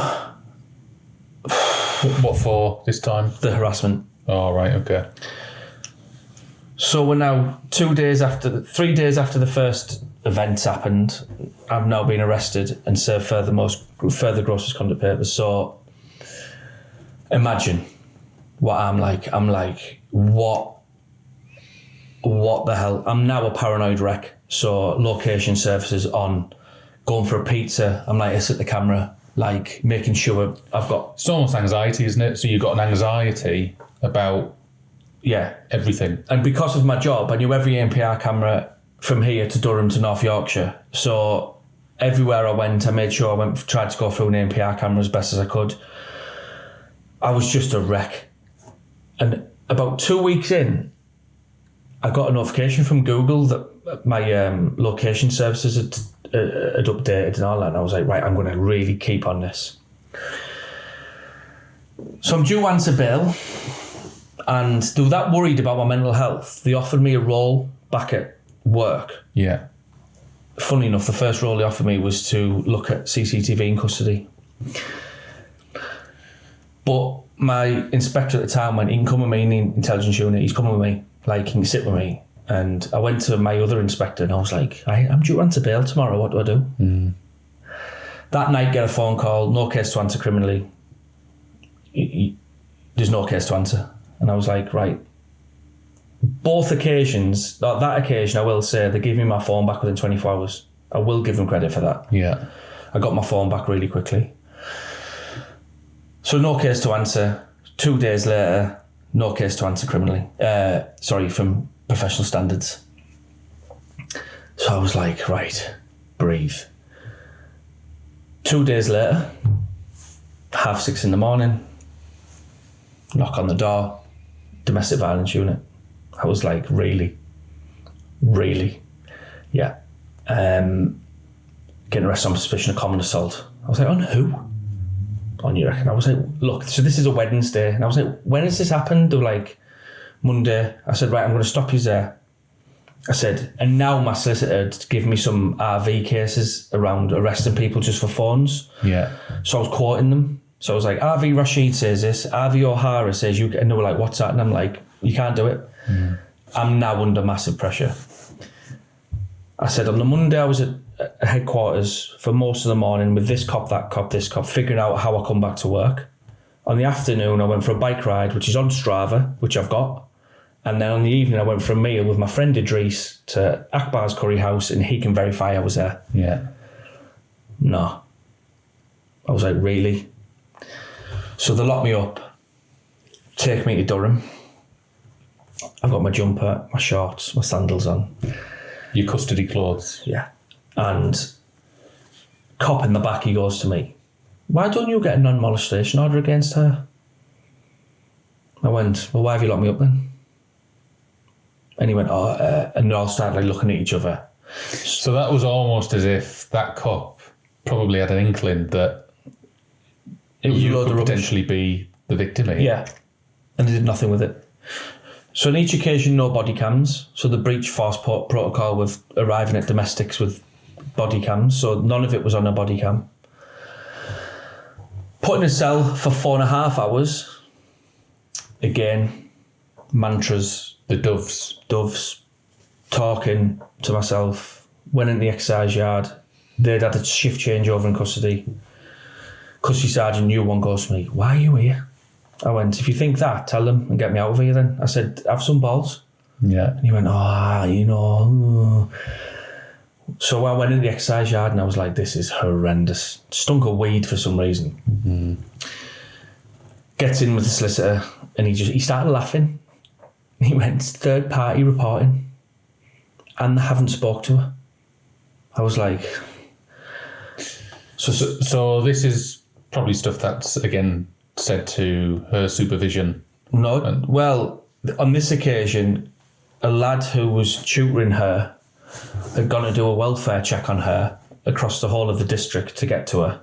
What for this time?
The harassment.
Oh, right, okay.
So we're now 3 days after the first events happened. I've now been arrested and served further gross misconduct papers. So imagine what I'm like. I'm like, what the hell? I'm now a paranoid wreck. So location services on, going for a pizza. I'm like, I sit the camera, like making sure I've got...
It's almost anxiety, isn't it? So you've got an anxiety about...
Yeah.
Everything.
And because of my job, I knew every NPR camera from here to Durham to North Yorkshire. So everywhere I went, I made sure tried to go through an NPR camera as best as I could. I was just a wreck. And about 2 weeks in, I got a notification from Google that my location services had updated and all that. And I was like, right, I'm going to really keep on this. So I'm due answer bail. And they were that worried about my mental health, they offered me a role back at work.
Yeah.
Funny enough, the first role they offered me was to look at CCTV in custody. But my inspector at the time went, he can come with me in the intelligence unit, he's coming with me, like he can sit with me. And I went to my other inspector and I was like, I'm due to answer bail tomorrow, what do I do? That night, get a phone call, no case to answer criminally. There's no case to answer. And I was like, right. Both occasions, that occasion, I will say, they gave me my phone back within 24 hours. I will give them credit for that. Yeah. I got my phone back really quickly. So no case to answer. 2 days later, no case to answer criminally. From professional standards. So I was like, right, breathe. 2 days later, 6:30 in the morning, knock on the door, domestic violence unit. I was like, really? Yeah. Getting arrested on suspicion of common assault. I was like, on who? On you reckon? I was like, look, so this is a Wednesday. And I was like, when has this happened? They were like, Monday. I said, right, I'm going to stop you there. I said, and now my solicitor had given me some RV cases around arresting people just for phones. Yeah. So I was quoting them. So I was like, RV Rashid says this, RV O'Hara says you, and they were like, what's that? And I'm like, you can't do it. I'm now under massive pressure. I said, on the Monday I was at headquarters for most of the morning with this cop, that cop, this cop, figuring out how I come back to work. On the afternoon, I went for a bike ride, which is on Strava, which I've got. And then on the evening, I went for a meal with my friend Idris to Akbar's Curry House, and he can verify I was there. Yeah. No. I was like, really? So they lock me up, take me to Durham. I've got my jumper, my shorts, my sandals on.
Your custody clothes?
Yeah. And cop in the back, he goes to me, why don't you get a non-molestation order against her? I went, well, why have you locked me up then? And he went, and they all started like looking at each other.
So that was almost as if that cop probably had an inkling that you could potentially be the victim here.
Yeah. And they did nothing with it. So on each occasion, no body cams. So the breach force protocol with arriving at domestics with body cams. So none of it was on a body cam. Put in a cell for 4.5 hours. Again, mantras.
The doves.
Talking to myself. Went in the exercise yard. They'd had a shift change over in custody. Custody sergeant knew one goes to me, why are you here? I went, if you think that, tell them and get me out of here then. I said, have some balls. Yeah. And he went, So I went in the exercise yard and I was like, this is horrendous. Stunk of weed for some reason. Mm-hmm. Gets in with the solicitor and he started laughing. He went, third party reporting. And they haven't spoke to her. I was like...
So this is probably stuff that's, again, said to her supervision.
No, well, on this occasion, a lad who was tutoring her had gone to do a welfare check on her across the whole of the district to get to her,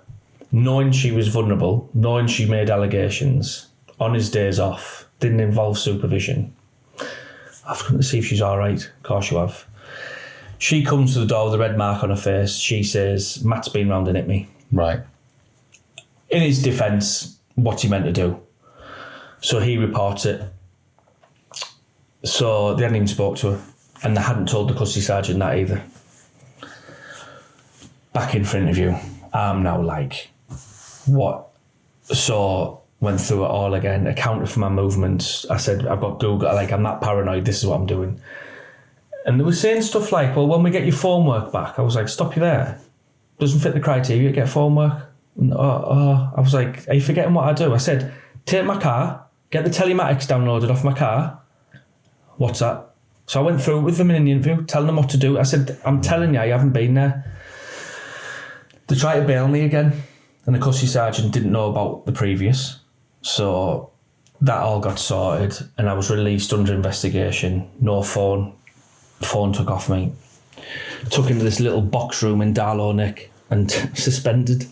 knowing she was vulnerable, knowing she made allegations on his days off, didn't involve supervision. I've come to see if she's all right. Of course you have. She comes to the door with a red mark on her face. She says, Matt's been round and hit me.
Right.
In his defence, what's he meant to do? So he reports it. So they hadn't even spoke to her, and they hadn't told the custody sergeant that either. Back in for interview. I'm now like, what? So went through it all again, accounted for my movements. I said, I've got Google, like, I'm that paranoid, this is what I'm doing. And they were saying stuff like, well, when we get your phone work back, I was like, stop you there. Doesn't fit the criteria, get phone work. And, I was like, are you forgetting what I do? I said, take my car, get the telematics downloaded off my car. What's that? So I went through it with them in an interview, telling them what to do. I said, I'm telling you, I haven't been there. They tried to bail me again, and the custody sergeant didn't know about the previous. So that all got sorted, and I was released under investigation. No phone. Phone took off me. Took into this little box room in Darlow Nick and suspended.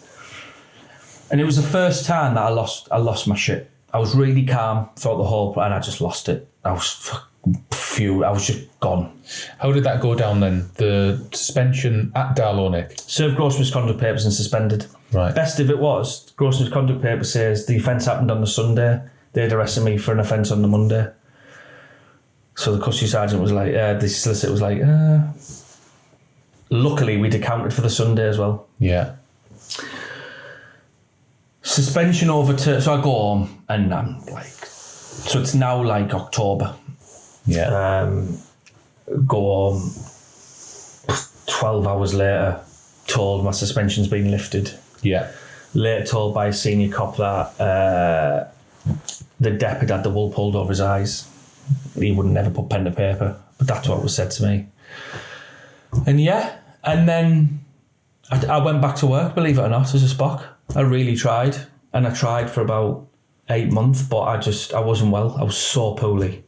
And it was the first time that I lost my shit. I was really calm throughout the whole plan, and I just lost it. I was I was just gone.
How did that go down then? The suspension at Darlow Nick?
Served gross misconduct papers and suspended.
Right.
Best of it was, gross misconduct paper says the offence happened on the Sunday. They'd arrested me for an offence on the Monday. So the custody sergeant was like, the solicitor was like, luckily we'd accounted for the Sunday as well.
Yeah.
Suspension so I go home and I'm like, so it's now like October.
Yeah.
Go home, 12 hours later, told my suspension's been lifted.
Yeah.
Later told by a senior cop that the deputy had the wool pulled over his eyes. He would never put pen to paper, but that's what was said to me. And yeah, and then I went back to work, believe it or not, as a Spock. I really tried, and I tried for about 8 months, but I wasn't well. I was so poorly.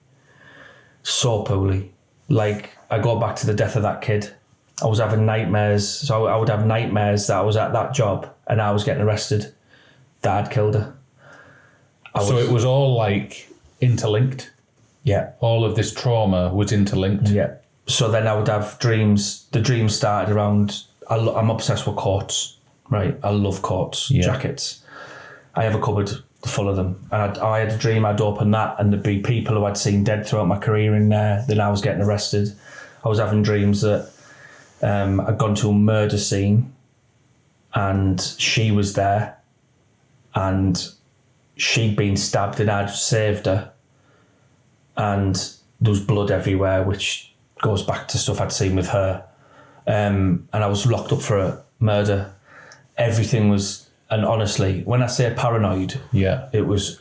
Like, I go back to the death of that kid. I was having nightmares, so I would have nightmares that I was at that job and I was getting arrested, that I'd killed her.
It was all like interlinked?
Yeah.
All of this trauma was interlinked?
Yeah. So then I would have dreams. The dreams started around, I'm obsessed with coats, right? I love coats, jackets. I have a cupboard full of them. And I had a dream I'd open that and there'd be people who I'd seen dead throughout my career in there. Then I was getting arrested. I was having dreams that I'd gone to a murder scene and she was there and she'd been stabbed and I'd saved her. And there was blood everywhere, which goes back to stuff I'd seen with her. And I was locked up for a murder. Everything was, and honestly, when I say paranoid, it was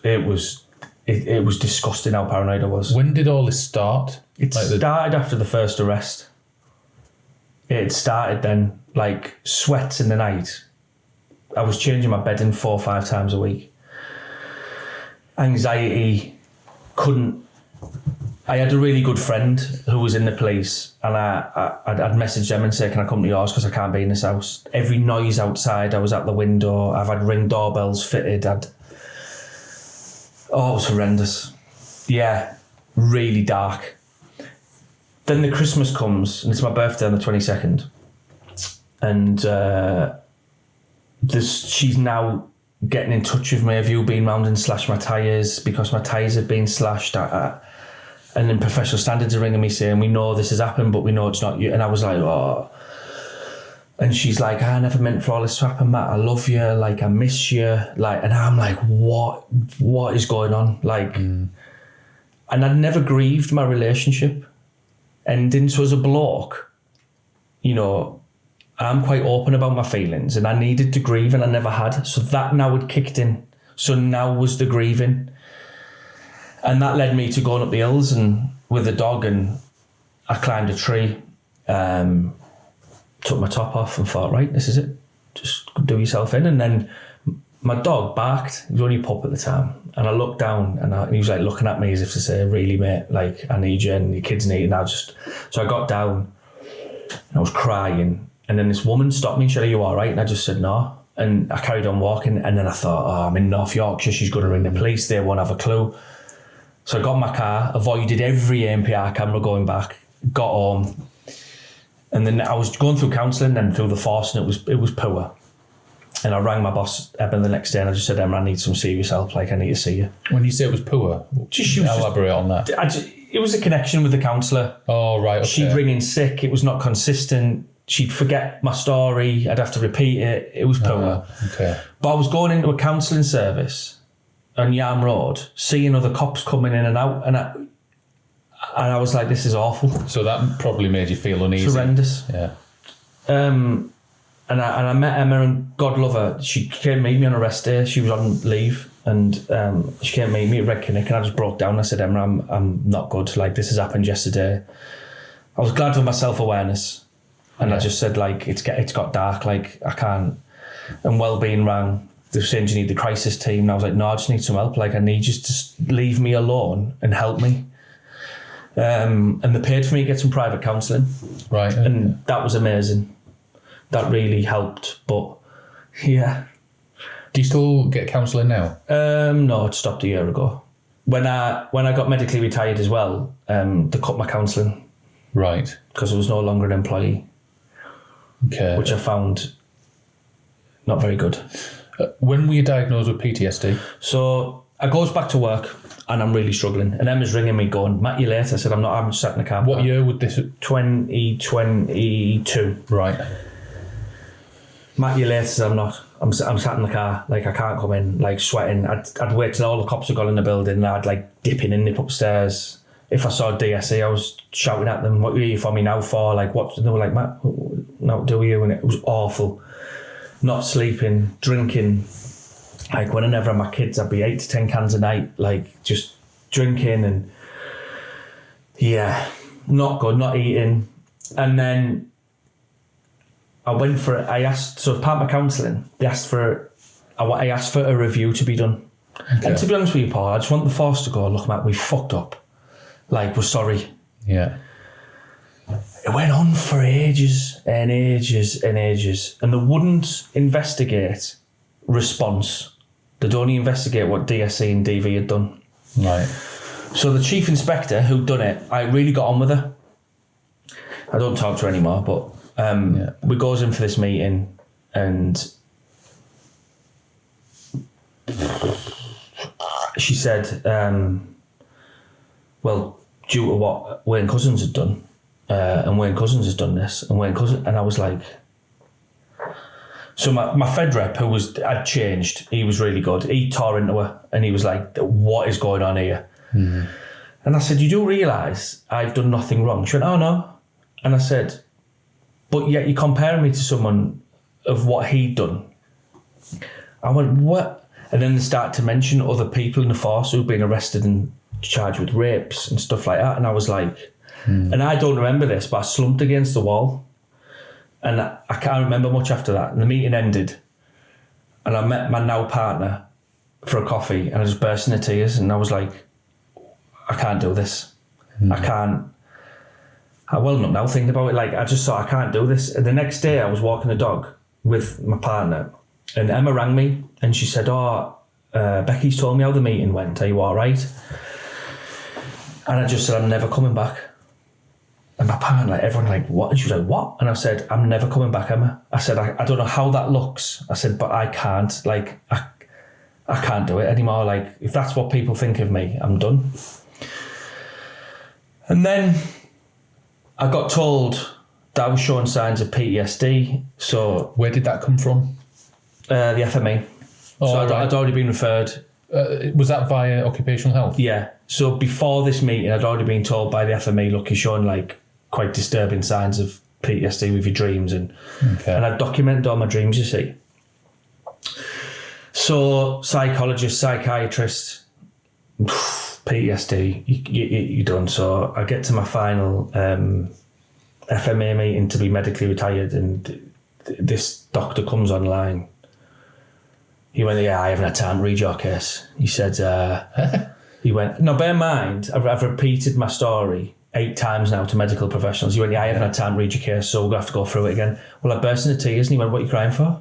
disgusting how paranoid I was.
When did all this start?
It started after the first arrest. It started then, like sweats in the night. I was changing my bedding 4 or 5 times a week. Anxiety, I had a really good friend who was in the police, and I'd message them and say, can I come to yours because I can't be in this house. Every noise outside, I was at the window. I've had Ring doorbells fitted. It was horrendous. Yeah, really dark. Then the Christmas comes, and it's my birthday on the 22nd. And she's now getting in touch with me. Have you been round and slashed my tyres? Because my tyres have been slashed. And then professional standards are ringing me saying, we know this has happened, but we know it's not you. And I was like, oh. And she's like, I never meant for all this to happen, Matt. I love you. Like, I miss you. Like, and I'm like, what is going on? Like, and I'd never grieved my relationship. And so as a bloke, you know, I'm quite open about my feelings and I needed to grieve and I never had. So that now had kicked in. So now was the grieving. And that led me to going up the hills and with a dog, and I climbed a tree, took my top off and thought, right, this is it. Just do yourself in. And then my dog barked. He was only a pup at the time. And I looked down and he was like looking at me as if to say, really, mate, like, I need you and your kids need you. So I got down and I was crying. And then this woman stopped me and said, are you all right? And I just said, no. And I carried on walking. And then I thought, oh, I'm in North Yorkshire. She's going to ring the police. They won't have a clue. So I got in my car, avoided every ANPR camera going back, got home. And then I was going through counselling and through the force, and it was poor. And I rang my boss Eben the next day and I just said, Emma, I need some serious help, like I need to see you.
When you say it was poor, elaborate on that.
It was a connection with the counsellor.
Oh, right, okay.
She'd ring in sick, it was not consistent, she'd forget my story, I'd have to repeat it, it was poor.
Okay.
But I was going into a counselling service on Yarm Road, seeing other cops coming in and out, and I was like, this is awful.
So that probably made you feel uneasy.
It's horrendous.
Yeah.
And I met Emma, and God love her, she came meet me on a rest day. She was on leave, and she came meet me at Red Kinnick, and I just broke down. I said, Emma, I'm not good. Like, this has happened yesterday. I was glad for my self-awareness, and I just said, like, it's got dark. Like, I can't. And Wellbeing rang. They were saying, do you need the crisis team? And I was like, no, I just need some help. Like, I need you to just leave me alone and help me. And they paid for me to get some private counselling.
Right.
And that was amazing. That really helped, but yeah.
Do you still get counselling now?
No, it stopped a year ago. When I got medically retired as well, they cut my counselling.
Right.
Because I was no longer an employee.
Okay.
Which I found not very good.
When were you diagnosed with PTSD?
So I goes back to work and I'm really struggling. And Emma's ringing me going, Matt, you late? I said, I'm sat in the car.
What year would this?
2022.
Right.
Matt, you late? I said, I'm not. I'm sat in the car, like I can't come in, like sweating. I'd wait till all the cops had gone in the building and I'd like dip in and nip upstairs. If I saw DSE, I was shouting at them, what are you for me now for? Like, what? And they were like, Matt, no, do you? And it was awful. Not sleeping, drinking. Like, when I never had my kids, I'd be 8 to 10 cans a night, like just drinking and yeah, not good, not eating. And then I went for it. I asked, so as part of my counselling, I asked for a review to be done. Okay. And to be honest with you, Paul, I just want the force to go, look, Matt, we fucked up. Like, we're sorry.
Yeah.
It went on for ages and ages and ages. And they wouldn't investigate response. They'd only investigate what DSE and DV had done.
Right.
So the chief inspector who'd done it, I really got on with her. I don't talk to her anymore, but we goes in for this meeting and she said, well, due to what Wayne Cousins had done, and Wayne Cousins has done this, and I was like, so my Fed rep had changed, he was really good, he tore into her and he was like, what is going on here? Mm-hmm. And I said, you do realise I've done nothing wrong? She went, oh no. And I said, but yet you're comparing me to someone of what he'd done. I went, what? And then they started to mention other people in the force who'd been arrested and charged with rapes and stuff like that. And I was like, and I don't remember this, but I slumped against the wall. And I can't remember much after that. And the meeting ended. And I met my now partner for a coffee and I just burst into tears. And I was like, I can't do this. I can't. I well up now thinking about it. Like, I just thought, I can't do this. And the next day I was walking the dog with my partner and Emma rang me and she said, Becky's told me how the meeting went. Are you all right? And I just said, I'm never coming back. And my partner, like, everyone like, what? And she was like, what? And I said, I'm never coming back, Emma. I said, I don't know how that looks. I said, but I can't. Like, I can't do it anymore. Like, if that's what people think of me, I'm done. And then I got told that I was showing signs of PTSD. So
where did that come from?
The FME.
Oh,
so
right.
I'd already been referred.
Was that via occupational health? Yeah.
So before this meeting, I'd already been told by the FME, look, you're showing like quite disturbing signs of PTSD with your dreams. And I documented all my dreams, you see. So psychologist, psychiatrist, PTSD, you're done. So I get to my final FMA meeting to be medically retired and this doctor comes online. He went, yeah, I haven't had time to read your case. He said, he went, no, bear in mind, I've repeated my story 8 times now to medical professionals. He went, yeah, I haven't had time to read your case, so we're going to have to go through it again. Well, I burst into tears and he went, what are you crying for?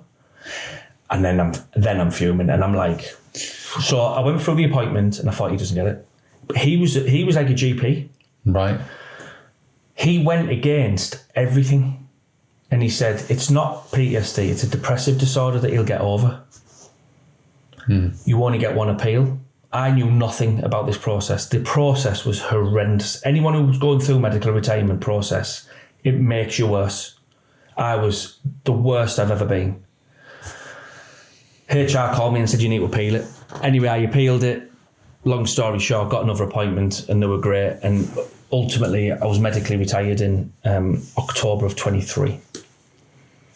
And then I'm fuming and I'm like, so I went through the appointment and I thought he doesn't get it. He was like a GP.
Right.
He went against everything and he said, it's not PTSD, it's a depressive disorder that he'll get over. You only get one appeal. I knew nothing about this process. The process was horrendous. Anyone who was going through medical retirement process, it makes you worse. I was the worst I've ever been. HR called me and said, you need to appeal it. Anyway, I appealed it. Long story short, got another appointment and they were great. And ultimately, I was medically retired in October of 23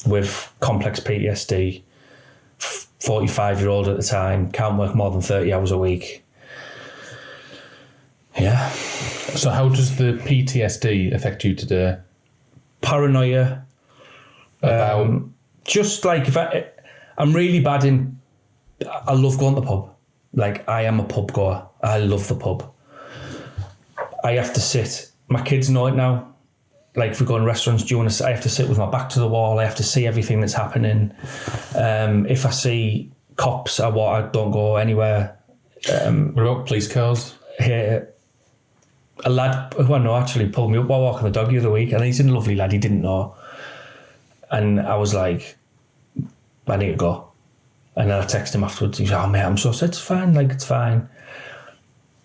with complex PTSD. 45-year-old at the time, can't work more than 30 hours a week. Yeah.
So how does the PTSD affect you today?
Paranoia.
About?
Just like, I'm really bad in, I love going to the pub. Like, I am a pub goer. I love the pub. I have to sit. My kids know it now. Like, if we go in restaurants, I have to sit with my back to the wall. I have to see everything that's happening. If I see cops, I don't go anywhere.
What about police cars?
Here, a lad who I know actually pulled me up while walking the dog the other week, and he's a lovely lad, he didn't know. And I was like, I need to go. And then I texted him afterwards. He's like, oh, mate, I'm so sad. It's fine. Like, it's fine.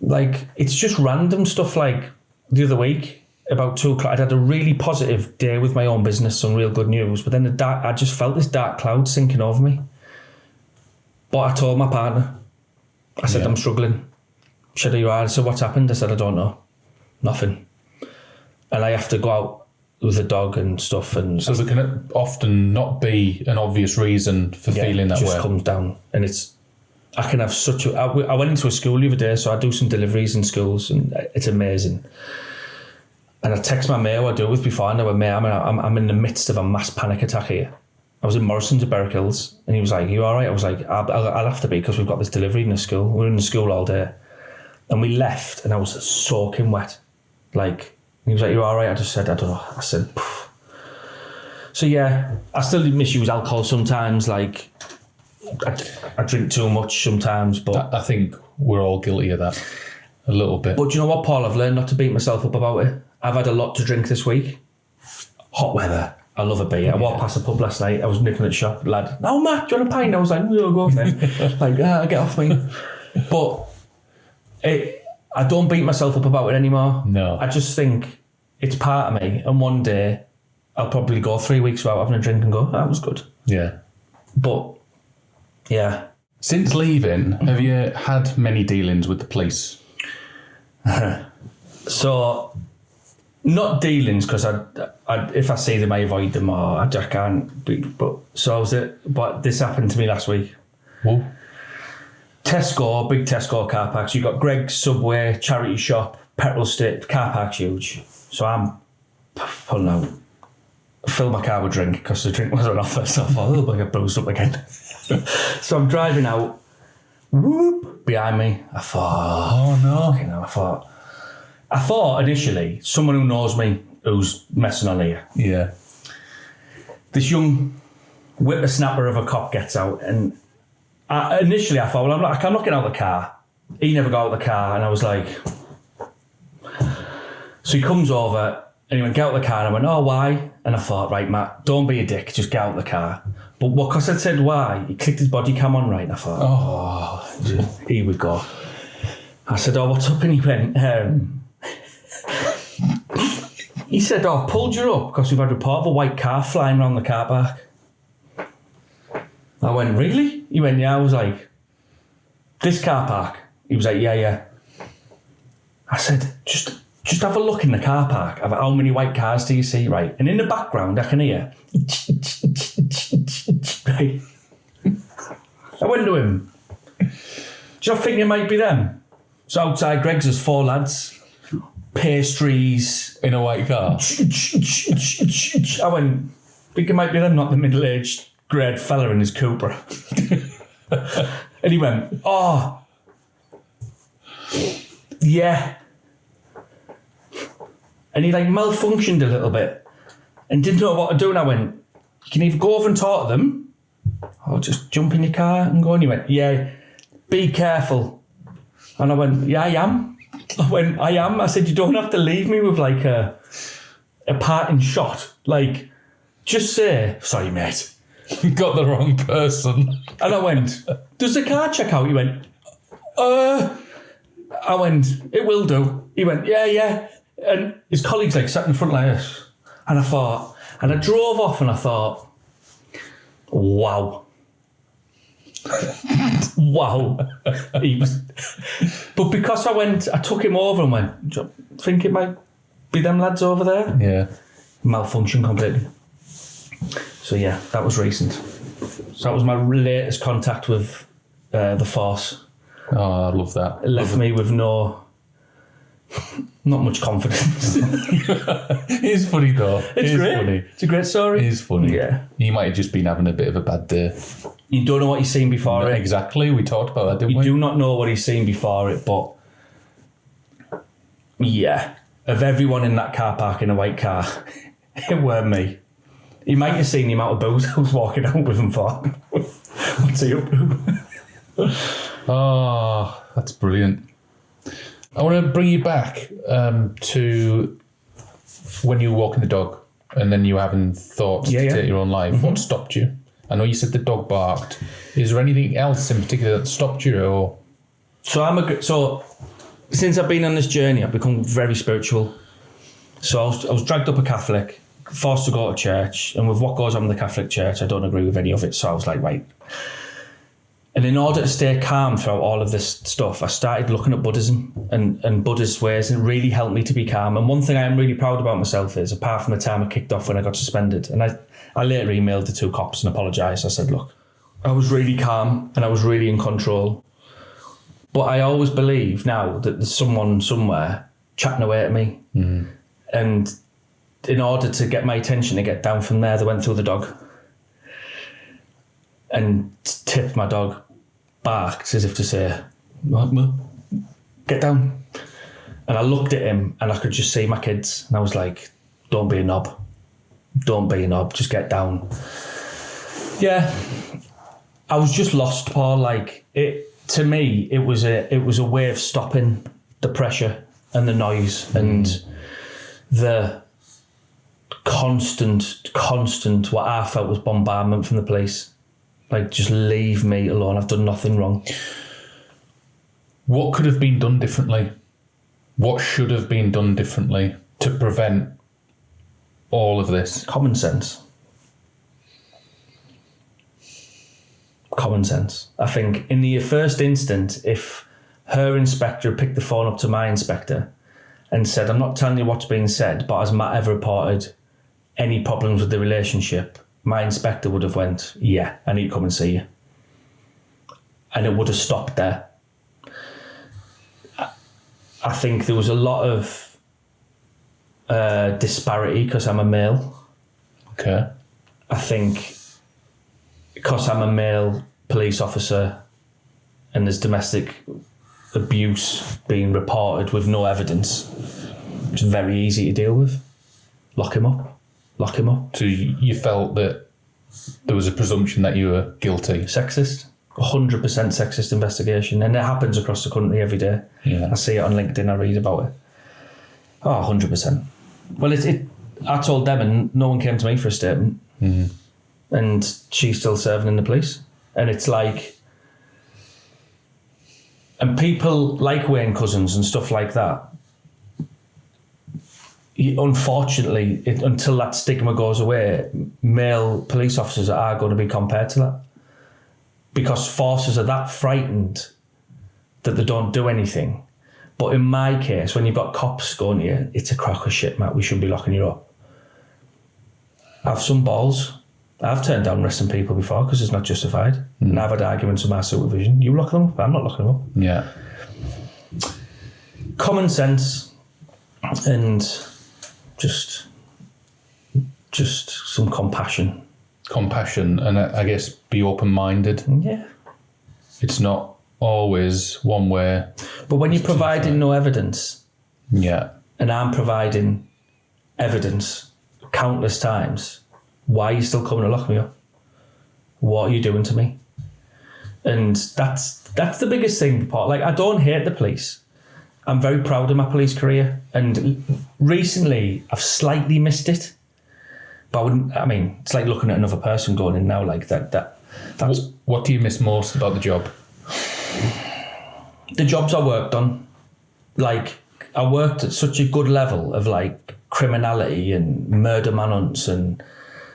Like, it's just random stuff. Like, the other week, about 2 o'clock, I'd had a really positive day with my own business, some real good news, but then I just felt this dark cloud sinking over me. But I told my partner, I said, I'm struggling. She said, are you all right? I said, what's happened? I said, I don't know. Nothing. And I have to go out with the dog and stuff. And
so there can often not be an obvious reason for feeling that way. It
just comes down. And I can have I went into a school the other day, so I do some deliveries in schools, and it's amazing. And I text my mate who I deal with before, and I went, mate, I'm in the midst of a mass panic attack here. I was in Morrison's at Berwick Hills, and he was like, you all right? I was like, I'll have to be, because we've got this delivery in the school. We were in the school all day. And we left, and I was soaking wet. Like, and he was like, you all right? I just said, I don't know. I said, poof. So yeah, I still misuse alcohol sometimes. Like, I drink too much sometimes, but
I think we're all guilty of that a little bit.
But do you know what, Paul? I've learned not to beat myself up about it. I've had a lot to drink this week. Hot weather. I love a beer. I walked past the pub last night. I was nipping at the shop. Lad, no, Matt, do you want a pint? I was like, we'll go on then. Like, get off me. But I don't beat myself up about it anymore.
No.
I just think it's part of me. And one day, I'll probably go 3 weeks without having a drink and go, that was good.
Yeah.
But, yeah.
Since leaving, have you had many dealings with the police?
So, not dealings, because if I see them, I avoid them, or I just can't. But this happened to me last week.
Whoa.
Tesco, big Tesco car parks. You got Greg's, Subway, charity shop, petrol state, car park's huge. So I'm pulling out, fill my car with drink because the drink was on offer. So I thought, I'll get bruised up again. So I'm driving out. Whoop, behind me. I thought, oh no. You know, I thought initially someone who knows me who's messing on here.
Yeah.
This young whippersnapper of a cop gets out, and initially I thought, well, I'm not getting out of the car. He never got out of the car, and I was like, so he comes over and he went, get out of the car, and I went, oh, why? And I thought, right, Matt, don't be a dick, just get out of the car. But because I said why, he clicked his body cam on, right, and I thought, oh, here we go. I said, oh, what's up? And he went, he said, oh, I've pulled you up because we've had a report of a white car flying around the car park. I went, really? He went, yeah. I was like, this car park? He was like, yeah. I said, just have a look in the car park. How many white cars do you see, right? And in the background, I can hear. Right. I went to him. Do you not think it might be them? So outside Greg's, there's 4 lads, pastries.
In a white car?
I went, think it might be them, not the middle-aged grey fella in his Cooper. And he went, oh, yeah. And he like malfunctioned a little bit and didn't know what to do. And I went, you can either go over and talk to them or just jump in your car and go. And he went, yeah, be careful. And I went, yeah, I am. I am. I said, you don't have to leave me with like a parting shot. Like, just say, sorry, mate.
You got the wrong person.
And I went, does the car check out? He went, I went, it will do. He went, yeah. And his colleagues like sat in front like this. And I thought, and I drove off and I thought, wow. Wow. But because I took him over and went, do you think it might be them lads over there?
Yeah.
Malfunction completely. So yeah, that was recent. So that was my latest contact with the force.
Oh, I love that.
It left me with not much confidence.
It is funny though.
It's great.
Funny.
It's a great story.
It is funny.
Yeah.
You might have just been having a bit of a bad day.
You don't know what you've seen before it.
Exactly. We talked about that, didn't we?
You do not know what he's seen before it, but yeah. Of everyone in that car park in a white car, it weren't me. He might have seen the amount of booze I was walking out with him for. What's he up to?
Oh, that's brilliant. I want to bring you back to when you were walking the dog and then you were having thoughts to take your own life. Mm-hmm. What stopped you? I know you said the dog barked. Is there anything else in particular that stopped you? Or
So since I've been on this journey, I've become very spiritual. So I was dragged up a Catholic, forced to go to church, and with what goes on in the Catholic Church, I don't agree with any of it. So I was like, right. And in order to stay calm throughout all of this stuff, I started looking at Buddhism and Buddhist ways, and it really helped me to be calm. And one thing I am really proud about myself is, apart from the time I kicked off when I got suspended, and I later emailed the 2 cops and apologised. I said, look, I was really calm and I was really in control. But I always believe now that there's someone somewhere chatting away at me. Mm. And in order to get my attention to get down from there, they went through the dog and tipped my dog, barked as if to say, get down. And I looked at him and I could just see my kids. And I was like, don't be a knob. Don't be a knob. Just get down. Yeah. I was just lost, Paul. Like, to me, it was a way of stopping the pressure and the noise and the constant, what I felt was bombardment from the police. Like, just leave me alone. I've done nothing wrong.
What could have been done differently? What should have been done differently to prevent all of this?
Common sense. Common sense. I think in the first instance, if her inspector picked the phone up to my inspector and said, I'm not telling you what's being said, but has Matt ever reported any problems with the relationship? My inspector would have went, yeah, I need to come and see you. And it would have stopped there. I think there was a lot of disparity because I'm a male.
Okay.
I think because I'm a male police officer and there's domestic abuse being reported with no evidence, it's very easy to deal with. Lock him up.
So you felt that there was a presumption that you were guilty? Sexist?
100% sexist investigation. And it happens across the country every day.
Yeah.
I see it on LinkedIn, I read about it. Oh, 100%. Well, I told them and no one came to me for a statement. Mm. And she's still serving in the police. And it's like... And people like Wayne Couzens and stuff like that, unfortunately, until that stigma goes away, male police officers are going to be compared to that. Because forces are that frightened that they don't do anything. But in my case, when you've got cops going to you, it's a crock of shit, Matt, we shouldn't be locking you up. I've some balls. I've turned down arresting people before because it's not justified. Mm. And I've had arguments with my supervision. You lock them up? I'm not locking them up.
Yeah.
Common sense and just some compassion.
Compassion and I guess be open-minded.
Yeah.
It's not always one way.
But when you're providing no evidence,
Yeah.
and I'm providing evidence countless times, why are you still coming to lock me up? What are you doing to me? And that's the biggest thing, Paul. Like, I don't hate the police. I'm very proud of my police career. And recently, I've slightly missed it. But it's like looking at another person going in now like that. That's
What do you miss most about the job?
the jobs I worked on. Like, I worked at such a good level of like criminality and murder manhunts and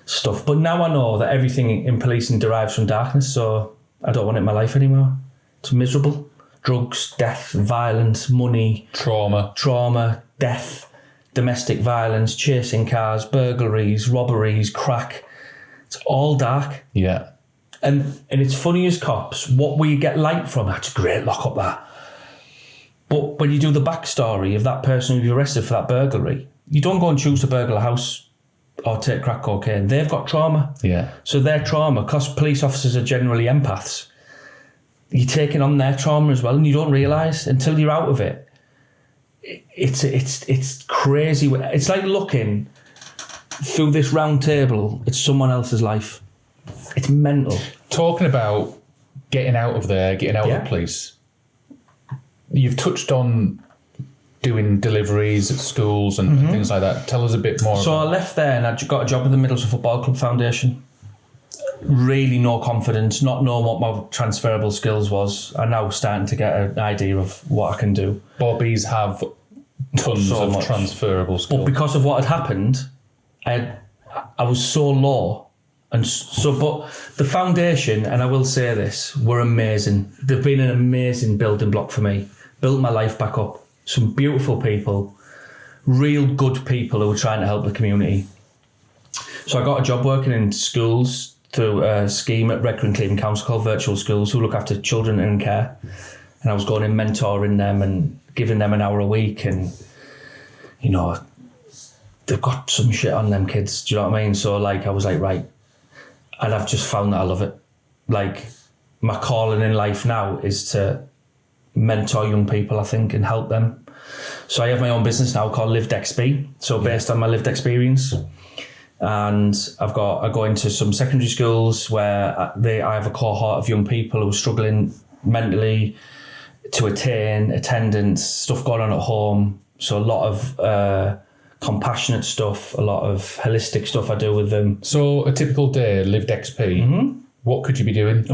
stuff. But now I know that everything in policing derives from darkness, so I don't want it in my life anymore. It's miserable. Drugs, death, violence, money,
Trauma.
death, domestic violence, chasing cars, burglaries, robberies, crack. It's all dark.
Yeah.
And it's funny as cops, what we get light from, that's great, lock up that. But when you do the backstory of that person who you arrested for that burglary, you don't go and choose to burgle a house or take crack cocaine. They've got trauma.
Yeah.
So their trauma, because police officers are generally empaths, you're taking on their trauma as well, and you don't realise until you're out of it. It's crazy. It's like looking through this round table at someone else's life. It's mental.
Talking about getting out of there, getting out of the police, you've touched on doing deliveries at schools and things like that. Tell us a bit more.
So I left there and I got a job with the Middlesbrough Football Club Foundation. Really no confidence, not knowing what my transferable skills was. I'm now starting to get an idea of what I can do.
Bobbies have tons of transferable skills.
But because of what had happened, I was so low. And so, but the foundation, and I will say this, were amazing. They've been an amazing building block for me. Built my life back up. Some beautiful people, real good people who were trying to help the community. So I got a job working in schools through a scheme at Redcar and Cleveland Council called Virtual Schools, who look after children in care. And I was going in mentoring them and giving them an hour a week. And, you know, they've got some shit on them kids. Do you know what I mean? So, like, I was like, right. And I've just found that I love it. Like, my calling in life now is to mentor young people, I think, and help them. So I have my own business now called Lived XP. So based on my lived experience. And I go into some secondary schools where I have a cohort of young people who are struggling mentally to attain attendance, stuff going on at home. So a lot of compassionate stuff, a lot of holistic stuff I do with them.
So a typical day, Lived XP, what could you be doing?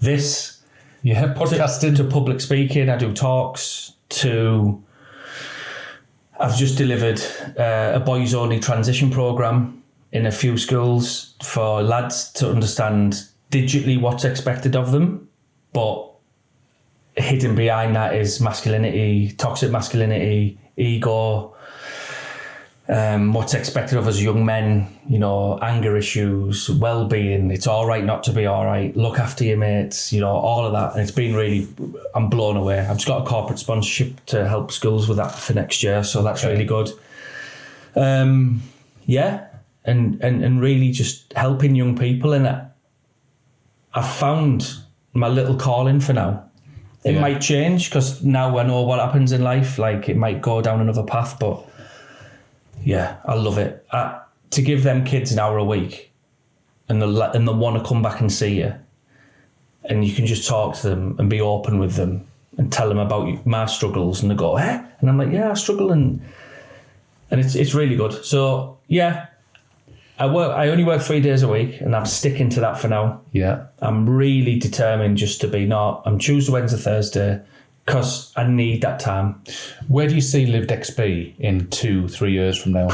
This.
Yeah, podcasting.
To public speaking, I do talks, I've just delivered a boys only transition programme in a few schools for lads to understand digitally what's expected of them, but hidden behind that is masculinity, toxic masculinity, ego, what's expected of us young men, you know, anger issues, well-being, it's all right not to be all right, look after your mates, you know, all of that. And it's been really, I'm blown away. I've just got a corporate sponsorship to help schools with that for next year, so that's really good. And really just helping young people. And I've found my little calling for now. It might change because now I know what happens in life, like it might go down another path, but yeah, I love it. To give them kids an hour a week and they want to come back and see you, and you can just talk to them and be open with them and tell them about my struggles, and they go, eh? And I'm like, yeah, I struggle, and it's really good. So yeah, I only work 3 days a week, and I'm sticking to that for now.
Yeah.
I'm really determined just to be I'm Tuesday, Wednesday, Thursday, because I need that time.
Where do you see Lived XP in 2-3 years from now?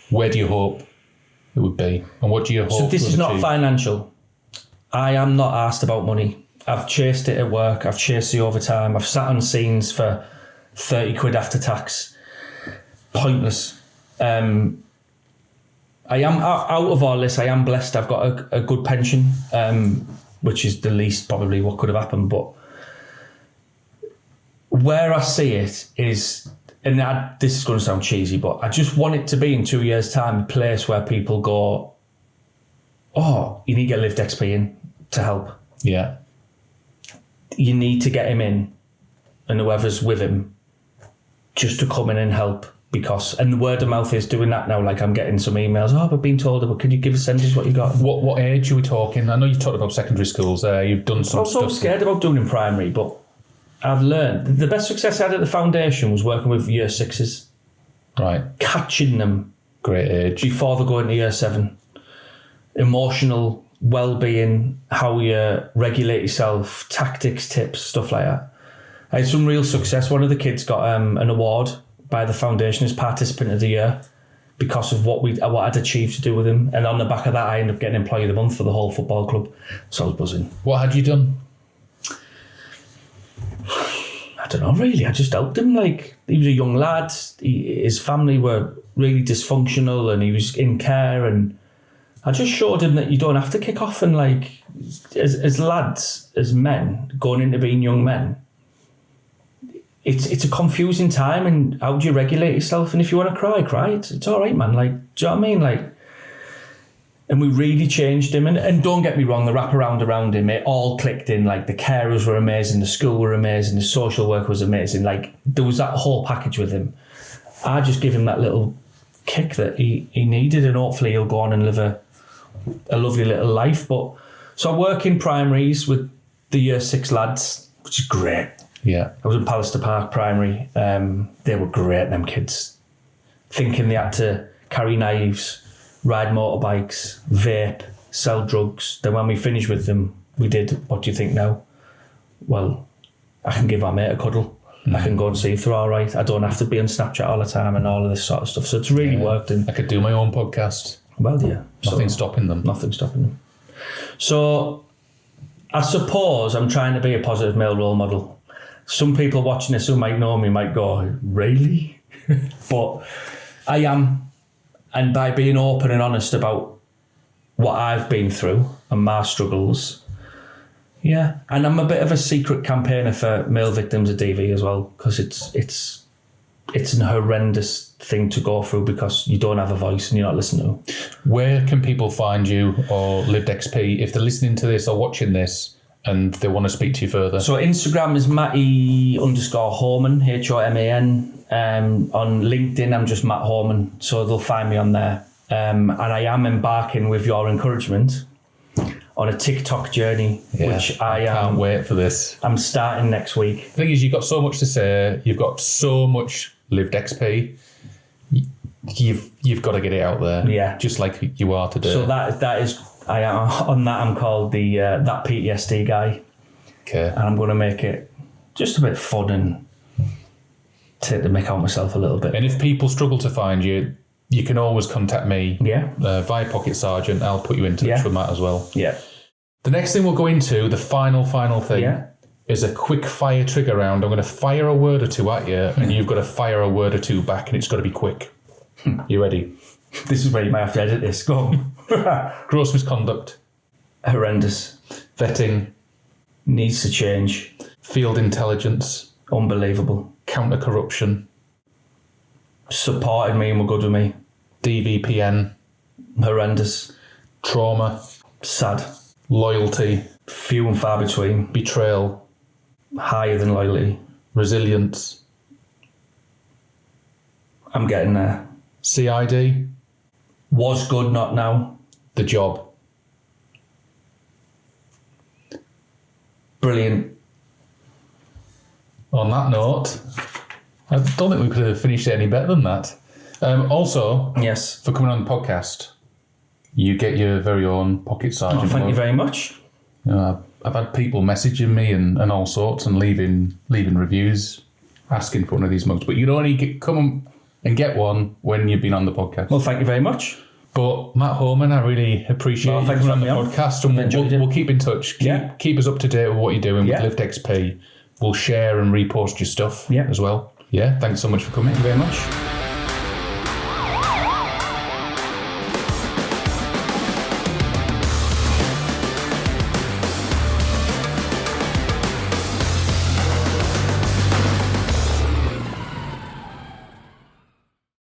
Where do you hope it would be? And what do you hope?
So this is not financial. I am not asked about money. I've chased it at work. I've chased the overtime. I've sat on scenes for 30 quid after tax. Pointless. I am out of all this. I am blessed. I've got a good pension, which is the least probably what could have happened. But where I see it is, and this is going to sound cheesy, but I just want it to be in 2 years' time a place where people go, oh, you need to get Lived XP in to help.
Yeah.
you need to get him in, and whoever's with him, just to come in and help. And the word of mouth is doing that now. Like I'm getting some emails. Oh, I've been told, but can you give us senders what you got?
What age are we talking? I know you've talked about secondary schools. You've done some stuff.
I'm so scared about doing in primary, but I've learned the best success I had at the foundation was working with year sixes.
Right.
Catching them.
Great age.
Before they go into year 7. Emotional well-being, how you regulate yourself, tactics, tips, stuff like that. I had some real success. One of the kids got an award by the foundation as participant of the year because of what I'd achieved to do with him. And on the back of that, I ended up getting employee of the month for the whole football club. So I was buzzing.
What had you done?
I don't know, really. I just helped him. Like, he was a young lad. His family were really dysfunctional and he was in care. And I just showed him that you don't have to kick off. And, like, as lads, as men, going into being young men, it's a confusing time, and how do you regulate yourself? And if you want to cry, it's all right, man. Like, do you know what I mean? Like, and we really changed him. And don't get me wrong, the wraparound around him, it all clicked in. Like, the carers were amazing, the school were amazing, the social work was amazing. Like, there was that whole package with him. I just give him that little kick that he needed, and hopefully he'll go on and live a lovely little life. But so I work in primaries with the year 6 lads, which is great.
Yeah.
I was in Pallister Park Primary. They were great, them kids. Thinking they had to carry knives, ride motorbikes, vape, sell drugs. Then when we finished with them, we did, what do you think now? Well, I can give my mate a cuddle. I can go and see if they're all right. I don't have to be on Snapchat all the time and all of this sort of stuff. So it's really worked. And
I could do my own podcast.
Well, yeah.
Nothing's stopping them.
Nothing's stopping them. So I suppose I'm trying to be a positive male role model. Some people watching this who might know me might go, really? But I am. And by being open and honest about what I've been through and my struggles, yeah. And I'm a bit of a secret campaigner for male victims of DV as well, because it's an horrendous thing to go through because you don't have a voice and you're not listening to.
Where can people find you or Lived XP if they're listening to this or watching this and they want to speak to you further?
So Instagram is Matty_Homan, Homan. On LinkedIn, I'm just Matt Homan. So they'll find me on there. And I am embarking, with your encouragement, on a TikTok journey, which I
can't wait for this.
I'm starting next week.
The thing is, you've got so much to say. You've got so much Lived XP. You've got to get it out there.
Yeah. Just
like you are today.
So that is... I am on that. I'm called the that PTSD guy.
Okay.
And I'm going to make it just a bit fun and take the mick out myself a little bit.
And if people struggle to find you, you can always contact me.
Yeah.
Via Pocket Sergeant. I'll put you in touch with Matt as well.
Yeah.
The next thing we'll go into, the final thing, is a quick fire trigger round. I'm going to fire a word or two at you, and you've got to fire a word or two back, and it's got to be quick. You ready?
This is where you might have to edit this. Go on.
Gross misconduct.
Horrendous.
Vetting.
Needs to change.
Field intelligence.
Unbelievable.
Counter corruption.
Supported me and were good with me.
DVPN.
Horrendous.
Trauma.
Sad.
Loyalty.
Few and far between.
Betrayal.
Higher than loyalty.
Resilience.
I'm getting there.
CID.
Was good, not now.
The job.
Brilliant.
On that note, I don't think we could have finished it any better than that. Also,
yes,
for coming on the podcast, you get your very own Pocket Sergeant.
Oh, thank you very much.
You know, I've had people messaging me and all sorts and leaving reviews asking for one of these mugs, but you'd only come and get one when you've been on the podcast.
Well, thank you very much.
But Matt Homan, I really appreciate you coming on the podcast, and we'll keep in touch. Keep us up to date with what you're doing with Lived XP. We'll share and repost your stuff as well. Yeah, thanks so much for coming.
Thank you very much.